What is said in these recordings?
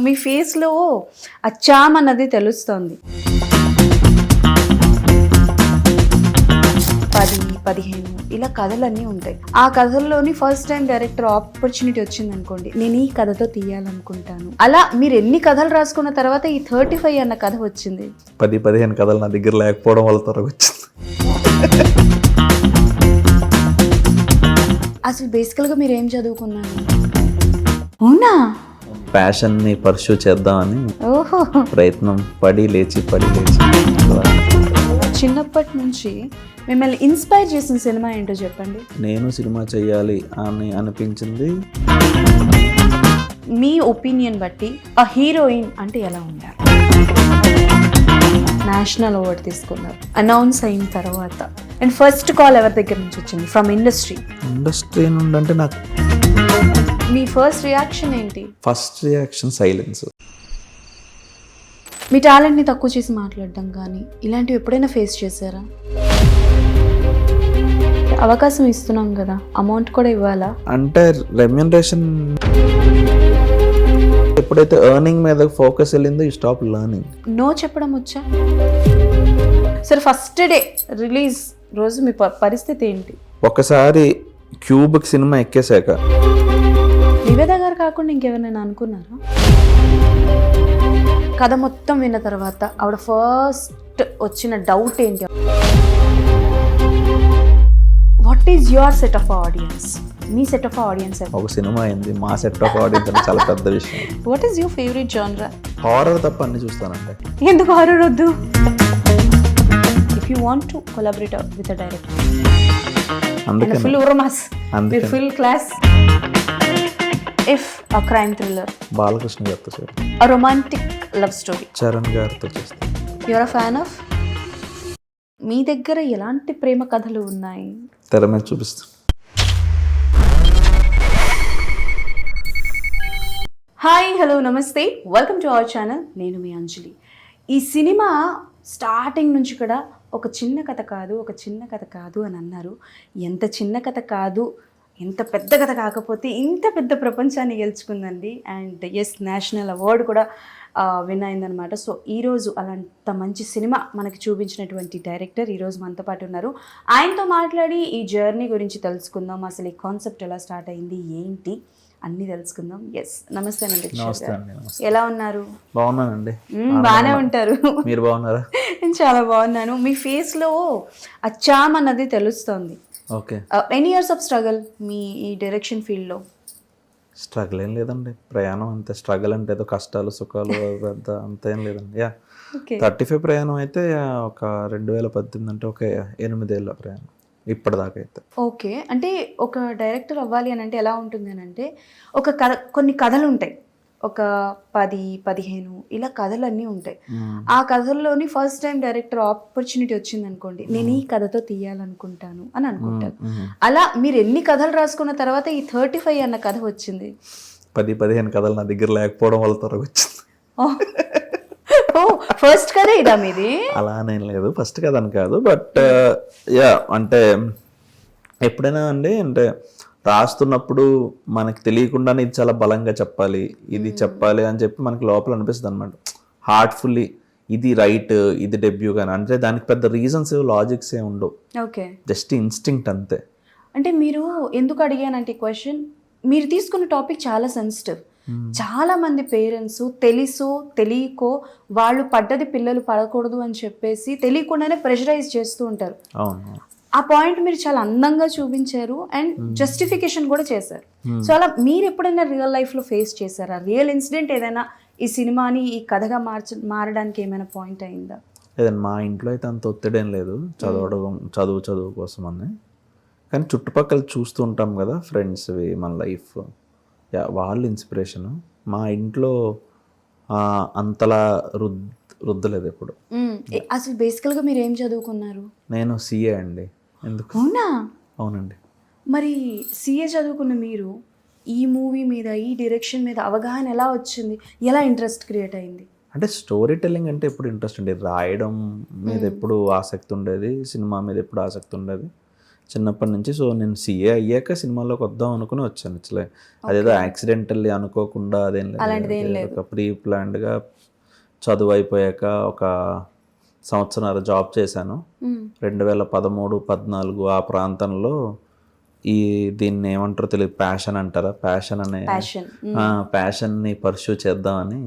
మీ ఫేస్లో ఆ చామ్ అన్నది తెలుస్తుంది. 10-15 ఇలా కథలన్నీ ఉంటాయి. ఆ కథల్లోని ఫస్ట్ టైం డైరెక్టర్ ఆపర్చునిటీ వచ్చింది అనుకోండి, నేను ఈ కథతో తీయాలనుకుంటాను. అలా మీరు ఎన్ని కథలు రాసుకున్న తర్వాత ఈ 35 అన్న కథ వచ్చింది? 10-15 కథలు నా దగ్గర లేకపోవడం వల్ల త్వరగా వచ్చింది. అసలు బేసికల్గా మీరు ఏం చదువుకున్నారు? అవునా? ప్యాషన్ని పర్సూ చేద్దామని ఓహో. ప్రయత్నం పడి లేచి చిన్నప్పటి నుంచి మిమ్మల్ని ఇన్స్పైర్ చేసిన సినిమా ఏంటో చెప్పండి. నేను సినిమా చేయాలి అని అనిపించింది. మీ ఒపీనియన్ బట్టి ఆ హీరోయిన్ అంటే ఎలా ఉండాలి? నేషనల్ అవార్డు తీసుకున్నారు అనౌన్స్ అయిన తర్వాత, అండ్ ఫస్ట్ కాల్ ఎవరి దగ్గర నుంచి వచ్చింది? ఫ్రమ్ ఇండస్ట్రీ నుండి అంటే నాకు మీ ఫస్ట్ రియాక్షన్ ఏంటి? First reaction silence. మీ టాలెంట్ని తక్కువ చేసి మాట్లాడడం కానీ ఇలాంటివి ఎప్పుడైనా ఫేస్ చేశారా? అవకాశం ఇస్తున్నాం కదా, అమౌంట్ కూడా ఇవ్వాలా? అంటే రెమ్యూనరేషన్ ఎప్పుడైతే ఎర్నింగ్ మీద ఫోకస్ వెళ్ళిందో యూ స్టాప్ లర్నింగ్. నో చెప్పడం వచ్చా? సరే, ఫస్ట్ డే రిలీజ్ రోజు మీ పరిస్థితి ఏంటి? ఒకసారి క్యూబ్కి సినిమా ఎక్కేశాక నివేద గారు కాకుండా ఇంకెవరైనా అనుకున్నారా? కథ మొత్తం విన్న తర్వాత ఆవిడ ఫస్ట్ వచ్చిన డౌట్ ఏంటి? What is your set of audience? మీ సెట్ ఆఫ్ ఆడియన్స్ ఒక సినిమా అయింది, మా సెట్ ఆఫ్ ఆడియన్స్ అంటే చాలా పెద్ద విషయం. వాట్ ఈస్ యువర్ ఫేవరెట్ జానరా? హారర్ తప్ప అన్ని చూస్తానంటే. ఎందుకు హారర్ వద్దు? If you want to collaborate with a director, అందుకే full romance, full class, if a crime thriller, Balakrishna గారితో చేస్తాను. A romantic love story, Charan గారితో చేస్తాను. Your a fan of? మీ దగ్గర ఎలాంటి ప్రేమ కథలు ఉన్నాయి? తెర మీద చూపిస్తాను. హాయ్, హలో, నమస్తే, వెల్కమ్ టు అవర్ ఛానల్. నేను మీ అంజలి. ఈ సినిమా స్టార్టింగ్ నుంచి కూడా ఒక చిన్న కథ కాదు, ఒక చిన్న కథ కాదు అని అన్నారు. ఎంత చిన్న కథ కాదు, ఎంత పెద్ద కథ కాకపోతే ఇంత పెద్ద ప్రపంచాన్ని గెలుచుకుందండి. అండ్ ఎస్, నేషనల్ అవార్డు కూడా విన్ అయిందనమాట. సో ఈరోజు అలాంటి మంచి సినిమా మనకి చూపించినటువంటి డైరెక్టర్ ఈరోజు మనతో పాటు ఉన్నారు. ఆయనతో మాట్లాడి ఈ జర్నీ గురించి తెలుసుకుందాం. అసలు ఈ కాన్సెప్ట్ ఎలా స్టార్ట్ అయింది, ఏంటి అన్నీ తెలుసుకుందాం. ఎస్, నమస్తేనండి. ఎలా ఉన్నారు? బాగున్నానండి. బాగానే ఉంటారు. మీరు బాగున్నారా? నేను చాలా బాగున్నాను. మీ ఫేస్లో ఆ చామ్ అన్నది తెలుస్తుంది. Okay. Any years of struggle మీ ఈ డైరెక్షన్ ఫీల్డ్లో? స్ట్రగుల్ ఏం లేదండి, ప్రయాణం అంతే. స్ట్రగుల్ అంటే ఏదో కష్టాలు సుఖాలు అంతేం లేదండి. 35 ప్రయాణం అయితే ఒక 2018 అంటే ఒక 8 ఏళ్ళ ప్రయాణం ఇప్పటిదాకా అయితే. ఓకే, అంటే ఒక డైరెక్టర్ అవ్వాలి అని అంటే ఎలా ఉంటుంది అని అంటే, ఒక కథ, కొన్ని కథలు ఉంటాయి, ఒక 10-15 ఇలా కథలన్నీ ఉంటాయి. ఆ కథల్లోని ఫస్ట్ టైం డైరెక్టర్ ఆపర్చునిటీ వచ్చింది అనుకోండి, నేను ఈ కథతో తీయాలనుకుంటాను అని అనుకుంటాను. అలా మీరు ఎన్ని కథలు రాసుకున్న తర్వాత ఈ 35 అన్న కథ వచ్చింది? 10-15 కథలు నా దగ్గర లేకపోవడం వల్ల త్వరగా వచ్చింది. ఫస్ట్ కథ ఇదా మీది? అలానేం లేదు, ఫస్ట్ కథ అని కాదు. బట్ అంటే ఎప్పుడైనా అండి, అంటే రాస్తున్నప్పుడు మనకి తెలియకుండానే ఇది చాలా బలంగా చెప్పాలి, ఇది చెప్పాలి అని చెప్పి మనకి లోపల అనిపిస్తుంది అనమాట. హార్ట్ఫుల్లీ ఇది రైట్, ఇది డెబ్యూ కానీ, అంటే దానికి పెద్ద రీజన్స్ లాజిక్స్ ఏ ఉండవు. ఓకే, జస్ట్ ఇన్స్టింక్ట్ అంతే. అంటే మీరు ఎందుకు అడిగానంటే ఈ క్వశ్చన్, మీరు తీసుకున్న టాపిక్ చాలా సెన్సిటివ్. చాలా మంది పేరెంట్స్ తెలుసో తెలియకో వాళ్ళు పడ్డది పిల్లలు పడకూడదు అని చెప్పేసి తెలియకుండానే ప్రెషరైజ్ చేస్తూ ఉంటారు. అవును, ఆ పాయింట్ మీరు చాలా అందంగా చూపించారు అండ్ జస్టిఫికేషన్ కూడా చేశారు. సో అలా మీరు ఎప్పుడైనా రియల్ లైఫ్లో ఫేస్ చేశారా? రియల్ ఇన్సిడెంట్ ఏదైనా ఈ సినిమాని ఈ కథగా మారడానికి ఏమైనా పాయింట్ అయిందా? లేదండి, మా ఇంట్లో అయితే అంత ఒత్తిడేం లేదు చదువు కోసం అని. కానీ చుట్టుపక్కల చూస్తూ ఉంటాం కదా, ఫ్రెండ్స్వి, మన లైఫ్, వాళ్ళు ఇన్స్పిరేషను. మా ఇంట్లో అంతలా రుద్దలేదు ఎప్పుడు. అసలు బేసికల్గా మీరు ఏం చదువుకున్నారు? నేను సిఏ అండి. ఎందుకు? అవునా? అవునండి. మరి సిఏ చదువుకున్న మీరు ఈ మూవీ మీద, ఈ డైరెక్షన్ మీద అవగాహన ఎలా వచ్చింది? ఎలా ఇంట్రెస్ట్ క్రియేట్ అయింది? అంటే స్టోరీ టెల్లింగ్ అంటే ఎప్పుడు ఇంట్రెస్ట్ ఉండేది, రాయడం మీద ఎప్పుడు ఆసక్తి ఉండేది, సినిమా మీద ఎప్పుడు ఆసక్తి ఉండేది. చిన్నప్పటి నుంచి. సో నేను సిఏ అయ్యాక సినిమాలోకి వద్దాం అనుకుని వచ్చాను. ఇట్లా అదేదో యాక్సిడెంటల్లీ అనుకోకుండా అదేం లేదు, ఒక ప్రీ ప్లాన్డ్గా చదువు అయిపోయాక ఒక సంవత్సరాలు జాబ్ చేశాను. 2013-14 ఆ ప్రాంతంలో దీన్ని ఏమంటారో తెలియదు, ప్యాషన్ అంటారా, ప్యాషన్ని పర్సూ చేద్దామని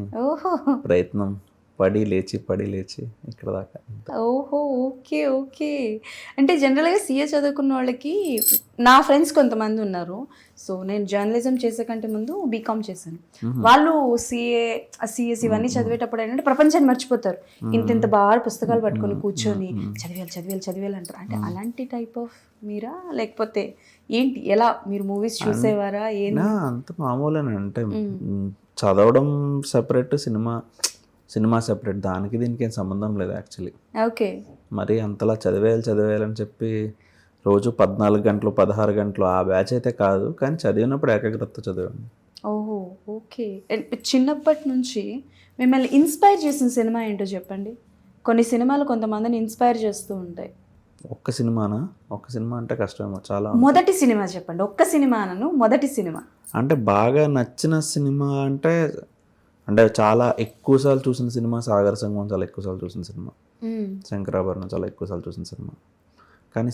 ప్రయత్నం పడి లేచి ఇక్కడ దాకా. ఓహో, ఓకే ఓకే. అంటే జనరల్గా సీఏ చదువుకున్న వాళ్ళకి నా ఫ్రెండ్స్ కొంతమంది ఉన్నారు. సో నేను జర్నలిజం చేసే కంటే ముందు బీకామ్ చేశాను. వాళ్ళు సిఎస్ ఇవన్నీ చదివేటప్పుడు ఏంటంటే ప్రపంచాన్ని మర్చిపోతారు. ఇంత బాగా పుస్తకాలు పట్టుకొని కూర్చొని చదివేయాలి అంటారు. అంటే అలాంటి టైప్ ఆఫ్ మీరా, లేకపోతే ఏంటి, ఎలా మీరు మూవీస్ చూసేవారా? అంత మామూలేనా, అంటే చదవడం సెపరేట్, సినిమా సెపరేట్, దానికి దీనికి ఏం సంబంధం లేదు యాక్చువల్లీ. ఓకే. మరి అంతలా చదివేయాలని చెప్పి రోజు 14 గంటలు 16 గంటలు ఆ బ్యాచ్ అయితే కాదు, కానీ చదివినప్పుడు ఏకాగ్రత చదివాను. ఓహో, ఓకే. చిన్నప్పటి నుంచి మిమ్మల్ని ఇన్స్పైర్ చేసిన సినిమా ఏంటో చెప్పండి. కొన్ని సినిమాలు కొంతమందిని ఇన్స్పైర్ చేస్తూ ఉంటాయి. ఒక్క సినిమా అంటే కష్టమేమో చాలా. మొదటి సినిమా చెప్పండి, ఒక్క సినిమాను, మొదటి సినిమా. అంటే బాగా నచ్చిన సినిమా అంటే చాలా ఎక్కువసార్లు చూసిన సినిమా సాగర సంగమం, చాలా ఎక్కువసార్లు చూసిన సినిమా. శంకరాభరణం చాలా ఎక్కువసార్లు చూసిన సినిమా. కానీ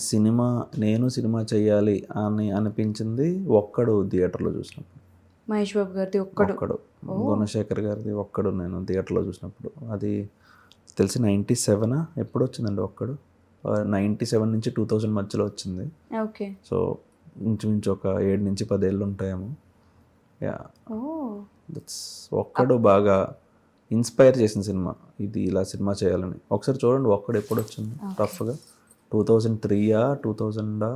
నేను సినిమా చెయ్యాలి అని అనిపించింది ఒక్కడు థియేటర్లో చూసినప్పుడు. మహేష్ బాబు గారిది ఒక్కడు, గుణశేఖర్ గారిది ఒక్కడు నేను థియేటర్లో చూసినప్పుడు. అది తెలిసి 97 ఎప్పుడు వచ్చిందండి ఒక్కడు. 97 నుంచి 2000 మధ్యలో వచ్చింది. ఓకే. సో ఇంచుమించు ఒక 7 నుంచి 10 ఏళ్ళు ఉంటాయేమో. ఒక్కడు బాగా ఇన్స్పైర్ చేసిన సినిమా, ఇది ఇలా సినిమా చేయాలని. ఒకసారి చూడండి ఒక్కడు ఎప్పుడు వచ్చింది రఫ్గా, 2003 2000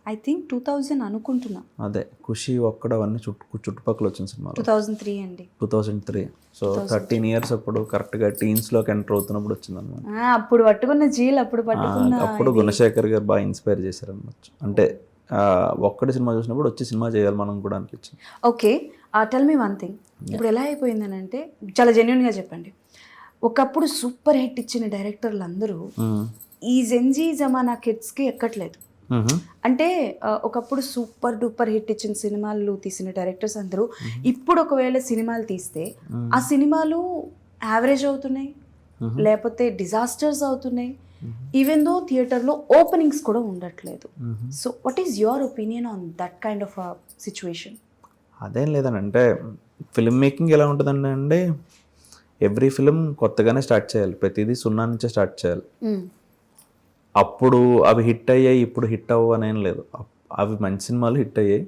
ఐ థింక్ 2000 అనుకుంటున్నా. అదే ఖుషి ఒక్కడు అవన్నీ చుట్టుపక్కల వచ్చిన సినిమా 2003 అండి. 2003. సో 13 years అప్పుడు కరెక్ట్గా టీన్స్లోకి ఎంటర్ అవుతున్నప్పుడు వచ్చింది అనమాట. అప్పుడు పట్టుకున్న జీల్, అప్పుడు గుణశేఖర్ గారు బాగా ఇన్స్పైర్ చేశారు అనమాట. అంటే ఒక్కటి సినిమా చూసినప్పుడు వచ్చి సినిమా చేయాలి మనం కూడా అనిపించింది. ఓకే, టెల్ మీ వన్ థింగ్. ఇప్పుడు ఎలా అయిపోయిందని అంటే, చాలా జెన్యున్గా చెప్పండి, ఒకప్పుడు సూపర్ హిట్ ఇచ్చిన డైరెక్టర్లు అందరూ ఈ జెన్జీ జమానా కిడ్స్కి ఎక్కట్లేదు. అంటే ఒకప్పుడు సూపర్ డూపర్ హిట్ ఇచ్చిన సినిమాలు తీసిన డైరెక్టర్స్ అందరూ ఇప్పుడు ఒకవేళ సినిమాలు తీస్తే ఆ సినిమాలు యావరేజ్ అవుతున్నాయి, లేకపోతే డిజాస్టర్స్ అవుతున్నాయి. ఈవెన్ దో థియేటర్లో ఓపెనింగ్స్ కూడా ఉండట్లేదు. So what is your opinion on that kind of situation? అదేం లేదని, అంటే ఫిల్మ్ మేకింగ్ ఎలా ఉంటుందండి, ఎవ్రీ ఫిలిం కొత్తగానే స్టార్ట్ చేయాలి, ప్రతిదీ 0 నుంచే స్టార్ట్ చేయాలి. అప్పుడు అవి హిట్ అయ్యాయి, ఇప్పుడు హిట్ అవ్వు అనేం లేదు. అవి మంచి సినిమాలు హిట్ అయ్యాయి,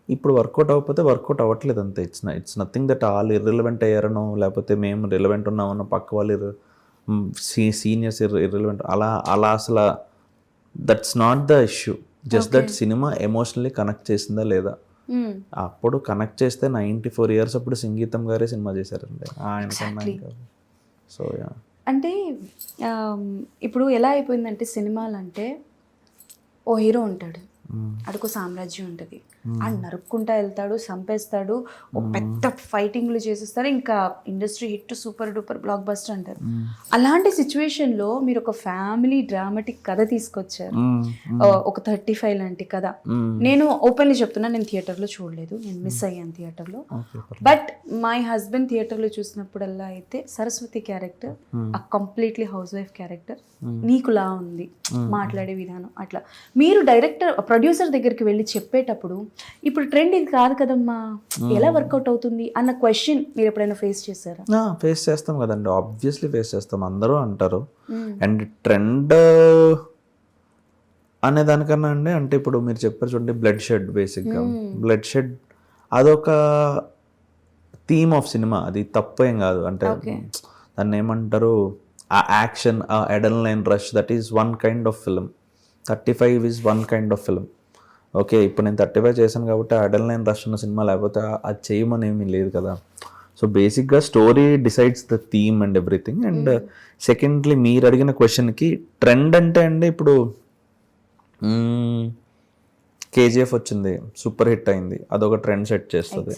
ఇప్పుడు వర్కౌట్ అవ్వకపోతే వర్కౌట్ అవ్వట్లేదు అంతే. It's nothing that all irrelevant అయ్యారనో, లేకపోతే మేము రిలవెంట్ ఉన్నామన్నో, పక్క వాళ్ళు సీనియర్స్ ఇర్రిలవెంట్, అలా అసలు that's not the issue. Just that cinema emotionally connect చేసిందా లేదా. అప్పుడు కనెక్ట్ చేస్తే 94 years అప్పుడు సంగీతం గారే సినిమా చేశారండి ఆయన. సో అంటే ఇప్పుడు ఎలా అయిపోయిందంటే, సినిమాలు అంటే ఓ హీరో ఉంటాడు, అడుగు సామ్రాజ్యం ఉంటుంది, ఆడు నరుక్కుంటా వెళ్తాడు, చంపేస్తాడు, ఒక పెద్ద ఫైటింగ్లు చేసేస్తారు, ఇంకా industry hit, super duper block buster అంటారు. అలాంటి సిచ్యువేషన్లో మీరు ఒక ఫ్యామిలీ డ్రామాటిక్ కథ తీసుకొచ్చారు, ఒక 35 లాంటి కథ. నేను ఓపెన్లీ చెప్తున్నా, నేను థియేటర్లో చూడలేదు, నేను మిస్ అయ్యాను థియేటర్లో. బట్ మై హస్బెండ్ థియేటర్లో చూసినప్పుడల్లా అయితే సరస్వతి క్యారెక్టర్, ఆ కంప్లీట్లీ హౌస్ వైఫ్ క్యారెక్టర్ నీకులా ఉంది, మాట్లాడే విధానం అట్లా. మీరు డైరెక్టర్ ప్రొడ్యూసర్ దగ్గరికి వెళ్ళి చెప్పేటప్పుడు, ఇప్పుడు ట్రెండ్ ఇది కాదు కదమ్మా, ఎలా వర్కౌట్ అవుతుంది అన్న క్వశ్చన్ మీరు ఎప్పుడైనా ఫేస్ చేశారా? ఫేస్ చేస్తాం కదండి, ఆబ్వియస్లీ ఫేస్ చేస్తాం, అందరూ అంటారు. అండ్ ట్రెండ్ అనే దానికన్నా అండి, అంటే ఇప్పుడు మీరు చెప్పారు చూడండి, బ్లడ్ షెడ్, బేసిక్గా బ్లడ్ షెడ్ అదొక థీమ్ ఆఫ్ సినిమా, అది తప్పేం కాదు. అంటే దాన్ని ఏమంటారు, ఆ యాక్షన్, ఆ adrenaline rush, that is one kind of film. 35 is one kind of film. Okay, ఇప్పుడు నేను 35 చేశాను కాబట్టి అడ్రినలైన్ రష్ ఉన్న సినిమా, లేకపోతే అది చేయమని ఏమీ లేదు కదా. సో బేసిక్గా story decides the theme and everything. And secondly, మీరు అడిగిన క్వశ్చన్కి ట్రెండ్ అంటే అండి, ఇప్పుడు KGF వచ్చింది, సూపర్ హిట్ అయింది, అదొక ట్రెండ్ సెట్ చేస్తుంది.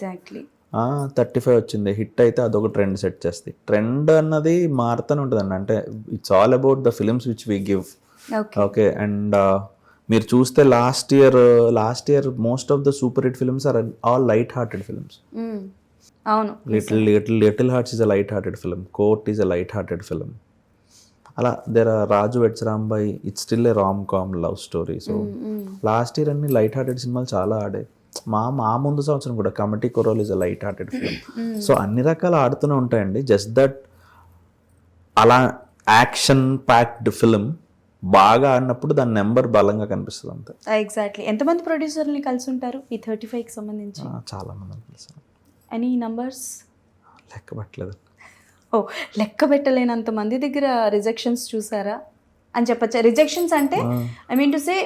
35 వచ్చింది, హిట్ అయితే అదొక ట్రెండ్ సెట్ చేస్తుంది. ట్రెండ్ అన్నది మారుతూనే ఉంటుందండి. అంటే it's all about the films which we give. Okay, and మీరు చూస్తే last year most of the super hit films are all light hearted films. అవును. Little hearts is a light hearted film, court is a light hearted film. అలా there are Raju weds Rambai, it's still a rom com love story. So last year అన్ని light hearted సినిమాలు చాలా ఆడాయి. మా ముందు సంవత్సరం కూడా committee కొరోల్ is a light hearted film. So అన్ని రకాలు ఆడుతూనే ఉంటాయండి. జస్ట్ దట్ అలా యాక్షన్ ప్యాక్డ్ ఫిల్మ్ బాగా ఆడినప్పుడు దాని నెంబర్ బలంగా కనిపిస్తుంది అంతే. ఎగ్జాక్ట్లీ. ఎంతమంది ప్రొడ్యూసర్ని కలిసి ఉంటారు ఈ 35కి సంబంధించి? చాలా మంది అనిపిస్తారు. Any numbers? లెక్క పట్టలేదు. ఓ, లెక్క పెట్టలేనంత మంది దగ్గర రిజెక్షన్స్ చూసారా అని చెప్పచ్చా? రిజెక్షన్స్ అంటే ఐ మీన్ టు సే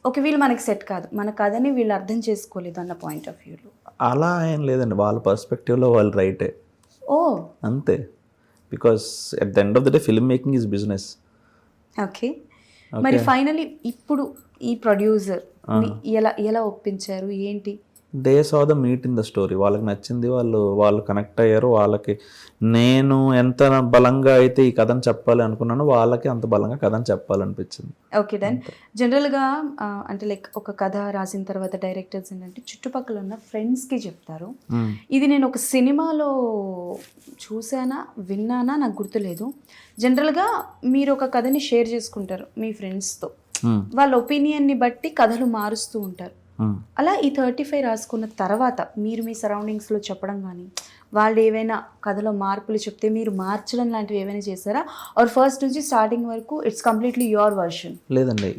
ఒక వీళ్ళు మనకి సెట్ కాదు, మన కథని వీళ్ళు అర్థం చేసుకోలేదు అన్న పాయింట్ ఆఫ్ వ్యూలో. అలా ఏం లేదండి, వాళ్ళ పర్స్పెక్టివ్లో వాళ్ళు రైటే. ఓ అంతే. Because at the end of the day film making is business. Okay. మరి ఫైనలీ ఇప్పుడు ఈ ప్రొడ్యూసర్ ఎలా ఒప్పించారు ఏంటి? They saw the meet in the story. వాళ్ళకి నచ్చింది, వాళ్ళు కనెక్ట్ అయ్యారు. వాళ్ళకి నేను ఎంత బలంగా అయితే ఈ కథను చెప్పాలి అనుకున్నానో వాళ్ళకి అంత బలంగా కథను చెప్పాలనిపించింది. Okay done. జనరల్గా అంటే లైక్ ఒక కథ రాసిన తర్వాత డైరెక్టర్స్ ఏంటంటే చుట్టుపక్కల ఉన్న ఫ్రెండ్స్కి చెప్తారు. ఇది నేను ఒక సినిమాలో చూసానా విన్నానా నాకు గుర్తులేదు. జనరల్గా మీరు ఒక కథని షేర్ చేసుకుంటారు మీ ఫ్రెండ్స్తో, వాళ్ళ ఒపీనియన్ని బట్టి కథలు మారుస్తూ ఉంటారు. అలా ఈ 35 రాసుకున్న తర్వాత మీరు మీ సరౌండింగ్స్లో చెప్పడం కానీ, వాళ్ళు ఏవైనా కథలో మార్పులు చెప్తే మీరు మార్చడం లాంటివి ఏమైనా చేశారా? ఆర్ ఫస్ట్ నుంచి స్టార్టింగ్ వరకు ఇట్స్ కంప్లీట్లీ యువర్ వర్షన్? లేదండి,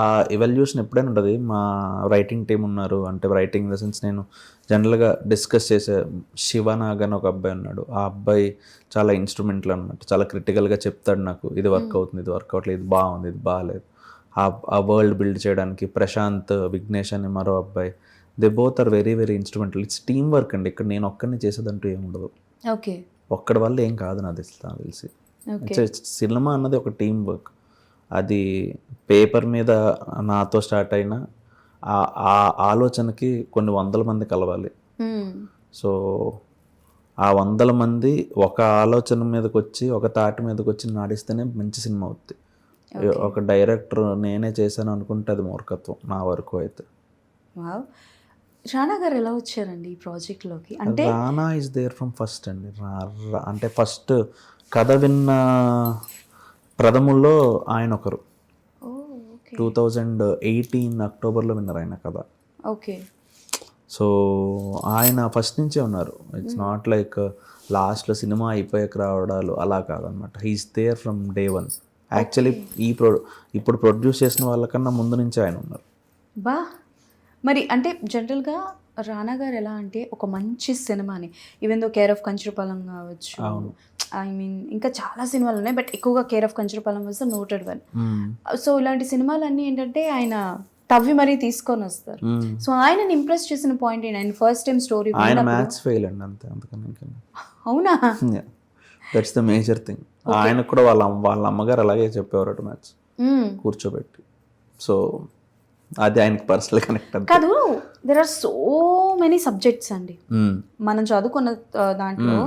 ఆ ఎవల్యూషన్ ఎప్పుడైనా ఉంటుంది. మా రైటింగ్ టీం ఉన్నారు. అంటే రైటింగ్ ఇన్ ద సెన్స్ నేను జనరల్గా డిస్కస్ చేసే శివనాగ్ అని ఒక అబ్బాయి ఉన్నాడు. ఆ అబ్బాయి చాలా ఇన్స్ట్రుమెంట్లు అనమాట. చాలా క్రిటికల్గా చెప్తాడు నాకు, ఇది వర్క్ అవుతుంది, ఇది వర్క్ అవట్లేదు, ఇది బాగుంది, ఇది బాగాలేదు. ఆ వరల్డ్ బిల్డ్ చేయడానికి ప్రశాంత్, విఘ్నేష్ అని మరో అబ్బాయి, they both are very very instrumental. It's team work అండి. ఇక్కడ నేను ఒక్కడిని చేసేదంటూ ఏమి ఉండదు. ఓకే. ఒక్కడి వల్ల ఏం కాదు నాకు తెలిసి. సినిమా అన్నది ఒక టీం వర్క్. అది పేపర్ మీద నాతో స్టార్ట్ అయిన ఆ ఆలోచనకి కొన్ని 100 మంది కలవాలి. సో ఆ 100 మంది ఒక ఆలోచన మీదకి వచ్చి, ఒక తాటి మీదకి వచ్చి నాడిస్తేనే మంచి సినిమా అవుతుంది. ఒక డైరెక్టర్ నేనే చేశాను అనుకుంటే అది మూర్ఖత్వం నా వరకు అయితే. రానా గారు ఎలా వచ్చారండి ఈ ప్రాజెక్ట్లోకి? అంటే Rana is there from first అండి. అంటే ఫస్ట్ కథ విన్న ప్రథముల్లో ఆయన ఒకరు. 2018 అక్టోబర్లో విన్నారు ఆయన కథ. ఓకే. సో ఆయన ఫస్ట్ నుంచే ఉన్నారు. ఇట్స్ నాట్ లైక్ లాస్ట్లో సినిమా అయిపోయాక రావడాలు అలా కాదనమాట. He's there from day 1. Actually ఇప్పుడు ప్రొడ్యూస్ చేసిన వాళ్ళకన్నా ముందు నుంచి ఆయన ఉన్నారు. బా. మరి అంటే జనరల్గా రానా గారు ఎలా అంటే ఒక మంచి సినిమాని, even though care of Kancharapalem కావచ్చు, ఐ మీన్ ఇంకా చాలా సినిమాలు ఉన్నాయి, బట్ ఎక్కువగా care of Kancharapalem was the noted one. So ఇలాంటి సినిమాలన్నీ ఏంటంటే ఆయన తవ్వి మరీ తీసుకొని వస్తారు. సో ఆయనని ఇంప్రెస్ చేసిన పాయింట్ ఏంటి? ఆయన ఫస్ట్ టైం స్టోరీ ఆయన మ్యాథ్స్ ఫెయిల్ అండి అంతే, అంతకన్నా. అవునా? That's the major thing. ఆయనకు కూడా వాళ్ళ అమ్మగారు అలాగే చెప్పేవారు మ్యాథ్స్ కూర్చోబెట్టి. సో అది ఆయనకి పర్సనల్ కనెక్ట్ కాదు. There are so many subjects అండి. మనం చదువుకున్న దాంట్లో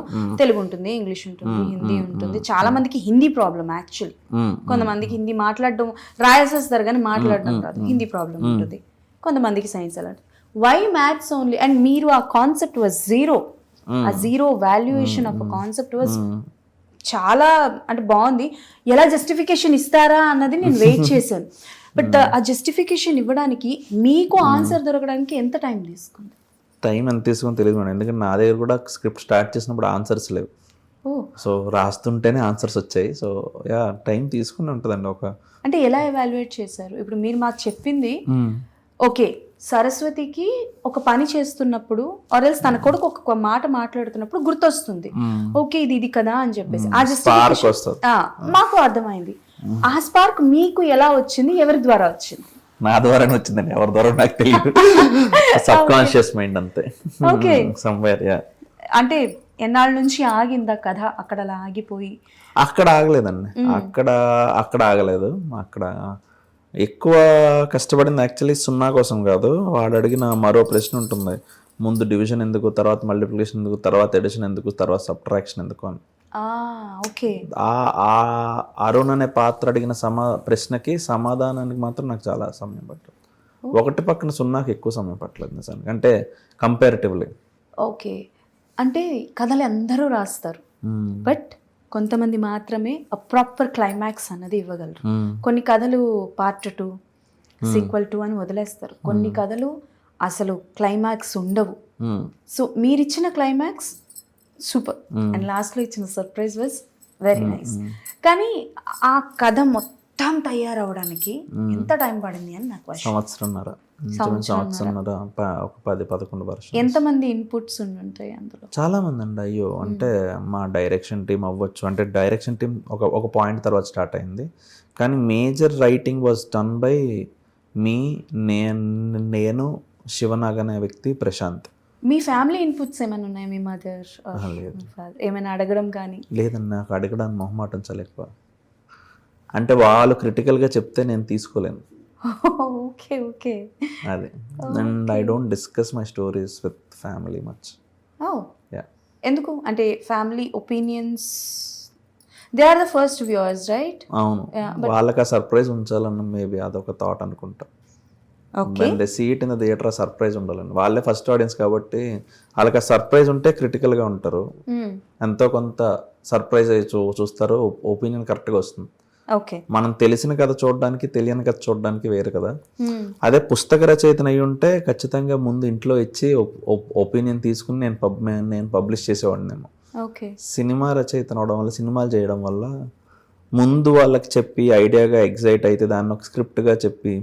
తెలుగు ఉంటుంది, ఇంగ్లీష్ ఉంటుంది, హిందీ ఉంటుంది. చాలా మందికి హిందీ ప్రాబ్లం యాక్చువల్లీ. కొంతమందికి హిందీ మాట్లాడడం రాయసేస్తారు కానీ మాట్లాడడం రాదు, హిందీ ప్రాబ్లం ఉంటుంది. కొంతమందికి సైన్స్ అలాంటి. Why maths only? అండ్ మీరు ఆ కాన్సెప్ట్ వాజ్ జీరో. ఆ zero valuation of concept was చాలా అంటే బాగుంది. ఎలా జస్టిఫికేషన్ ఇస్తారా అన్నది నేను వెయిట్ చేశాను. బట్ ఆ జస్టిఫికేషన్ ఇవ్వడానికి మీకు ఆన్సర్ దొరకడానికి ఎంత టైం తీసుకుంది? టైం ఎంత తీసుకుని తెలియదు మేడం. ఎందుకంటే నా దగ్గర కూడా స్క్రిప్ట్ స్టార్ట్ చేసినప్పుడు ఆన్సర్స్ లేవు. సో రాస్తుంటేనే ఆన్సర్స్ వచ్చాయి. సో యా టైం తీసుకుని ఉంటుందండి. అంటే ఎలా ఎవాల్యుయేట్ చేశారు? ఇప్పుడు మీరు మాకు చెప్పింది ఓకే, సరస్వతికి ఒక పని చేస్తున్నప్పుడు ఆర్ఎల్స్ తన కొడుకు ఒక మాట మాట్లాడుతున్నప్పుడు గుర్తొస్తుంది, ఓకే ఇది కదా అని చెప్పేసి ఆ జస్టిఫికేషన్ మాకు అర్థమైంది. ఆ స్పార్క్ మీకు ఎలా వచ్చింది? ఎవరి ద్వారా వచ్చింది? నా ద్వారానే వచ్చిందండి. ఎవరి ద్వారా నాకు తెలియదు. సబ్ కాన్షియస్ మైండ్ అంతే. ఓకే. Somewhere yeah. అంటే ఎన్నాళ్ళ నుంచి ఆగిందా కథ? అక్కడ అలా ఆగిపోయి? అక్కడ ఆగలేదండి. అక్కడ ఆగలేదు. అక్కడ ఎక్కువ కష్టపడింది యాక్చువల్లీ 0 కోసం కాదు. వాడు అడిగిన మరో ప్రశ్న ఉంటుంది, ముందు డివిజన్ ఎందుకు, తర్వాత మల్టిప్లికేషన్ ఎందుకు, తర్వాత ఎడిషన్ ఎందుకు, తర్వాత సబ్ట్రాక్షన్ ఎందుకు అని. ఓకే. ఆ అరుణ్ అనే పాత్ర అడిగిన ప్రశ్నకి సమాధానానికి మాత్రం నాకు చాలా సమయం పట్టింది. 1 పక్కన 0కి ఎక్కువ సమయం పట్టలేదు నిజానికి, అంటే కంపారిటివ్లీ. ఓకే. అంటే కథలు అందరూ రాస్తారు, బట్ కొంతమంది మాత్రమే ప్రాపర్ క్లైమాక్స్ అన్నది ఇవ్వగలరు. కొన్ని కథలు పార్ట్ 2, సీక్వెల్ 2 అని వదిలేస్తారు. కొన్ని కథలు అసలు క్లైమాక్స్ ఉండవు. సో మీరిచ్చిన క్లైమాక్స్ సూపర్, అండ్ లాస్ట్లో ఇచ్చిన సర్ప్రైజ్ వాజ్ వెరీ నైస్. కానీ ఆ కథ మొత్తం తయారవడానికి ఎంత టైం పడింది అని నాకు క్వశ్చన్. సంవత్సరంన్నర, ఒక 10-11 వర్షం. ఎంతమంది ఇన్పుట్స్ ఉంటాయి అందులో? చాలా మంది అండి. అయ్యో, అంటే మా డైరెక్షన్ టీం అవ్వచ్చు, అంటే డైరెక్షన్ టీం ఒక పాయింట్ తర్వాత స్టార్ట్ అయింది, కానీ major writing was done by me, నేను శివనాగ్ అనే వ్యక్తి, ప్రశాంత్. మీ ఫ్యామిలీ ఇన్పుట్స్ ఏమైనా ఉన్నాయా? మీ మదర్ ఏమైనా అడగడం కానీ? లేదండి, నాకు అడగడానికి మొహమాటం చాలా ఎక్కువ. అంటే వాళ్ళు క్రిటికల్గా చెప్తే నేను తీసుకోలేను. Okay okay. అదే, and I don't discuss my stories with family much. ఎందుకు అంటే family opinions, they are the first viewers, right? అవును, వాళ్ళకి ఆ సర్ప్రైజ్ ఉంచాలన్న మేబీ అదొక థాట్ అనుకుంటా. when they see it in the theater, ఆ సర్ప్రైజ్ ఉండాలండి. వాళ్ళే ఫస్ట్ ఆడియన్స్ కాబట్టి వాళ్ళకి ఆ సర్ప్రైజ్ ఉంటే క్రిటికల్గా ఉంటారు, ఎంతో కొంత సర్ప్రైజ్ అయ్యి చూస్తారు, ఒపీనియన్ కరెక్ట్గా వస్తుంది. ఓకే. మనం తెలిసిన కథ చూడడానికి, తెలియని కథ చూడడానికి వేరు కదా. అదే పుస్తక రచయితను అయి ఉంటే ఖచ్చితంగా ముందు ఇంట్లో ఇచ్చి ఒపీనియన్ తీసుకుని నేను పబ్లిష్ చేసేవాడినేమో. సినిమా రచయితను అవడం వల్ల, సినిమాలు చేయడం వల్ల ముందు వాళ్ళకి చెప్పి ఐడియాగా ఎగ్జైట్ అయితే దాన్ని ఒక స్క్రిప్ట్గా చెప్పి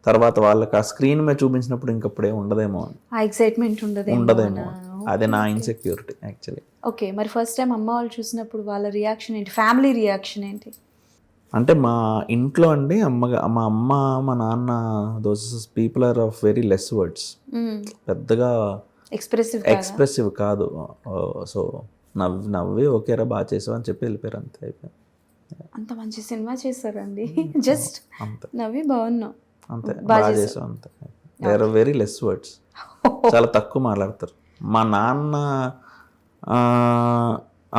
తర్వాత వాళ్ళకి ఆ స్క్రీన్ మీద చూపించినప్పుడు ఇంకప్పుడే ఉండదేమో, ఆ ఎక్సైట్మెంట్ ఉండదేమో. అదే నా ఇన్సెక్యూరిటీ యాక్చువల్లీ. ఓకే, మరి ఫస్ట్ టైం అమ్మ వాళ్ళు చూసినప్పుడు వాళ్ళ రియాక్షన్ ఏంటి? ఫ్యామిలీ రియాక్షన్ ఏంటి? అంటే మా ఇంట్లో అండి, మా అమ్మ, మా నాన్న, those people are of very less words, పెద్దగా ఎక్స్ప్రెసివ్ కాదు. సో నవ్వి ఓకేరా బాగా చేసావు అని చెప్పి వెళ్ళిపోయారు, అంతే, అయిపోయింది. అంత మంచి సినిమా చేశారండి, జస్ట్ నవ్వి బాగున్నావు అంతే, బాగా చేసావు అంతే. They are very less words, చాలా తక్కువ మాట్లాడతారు. మా నాన్న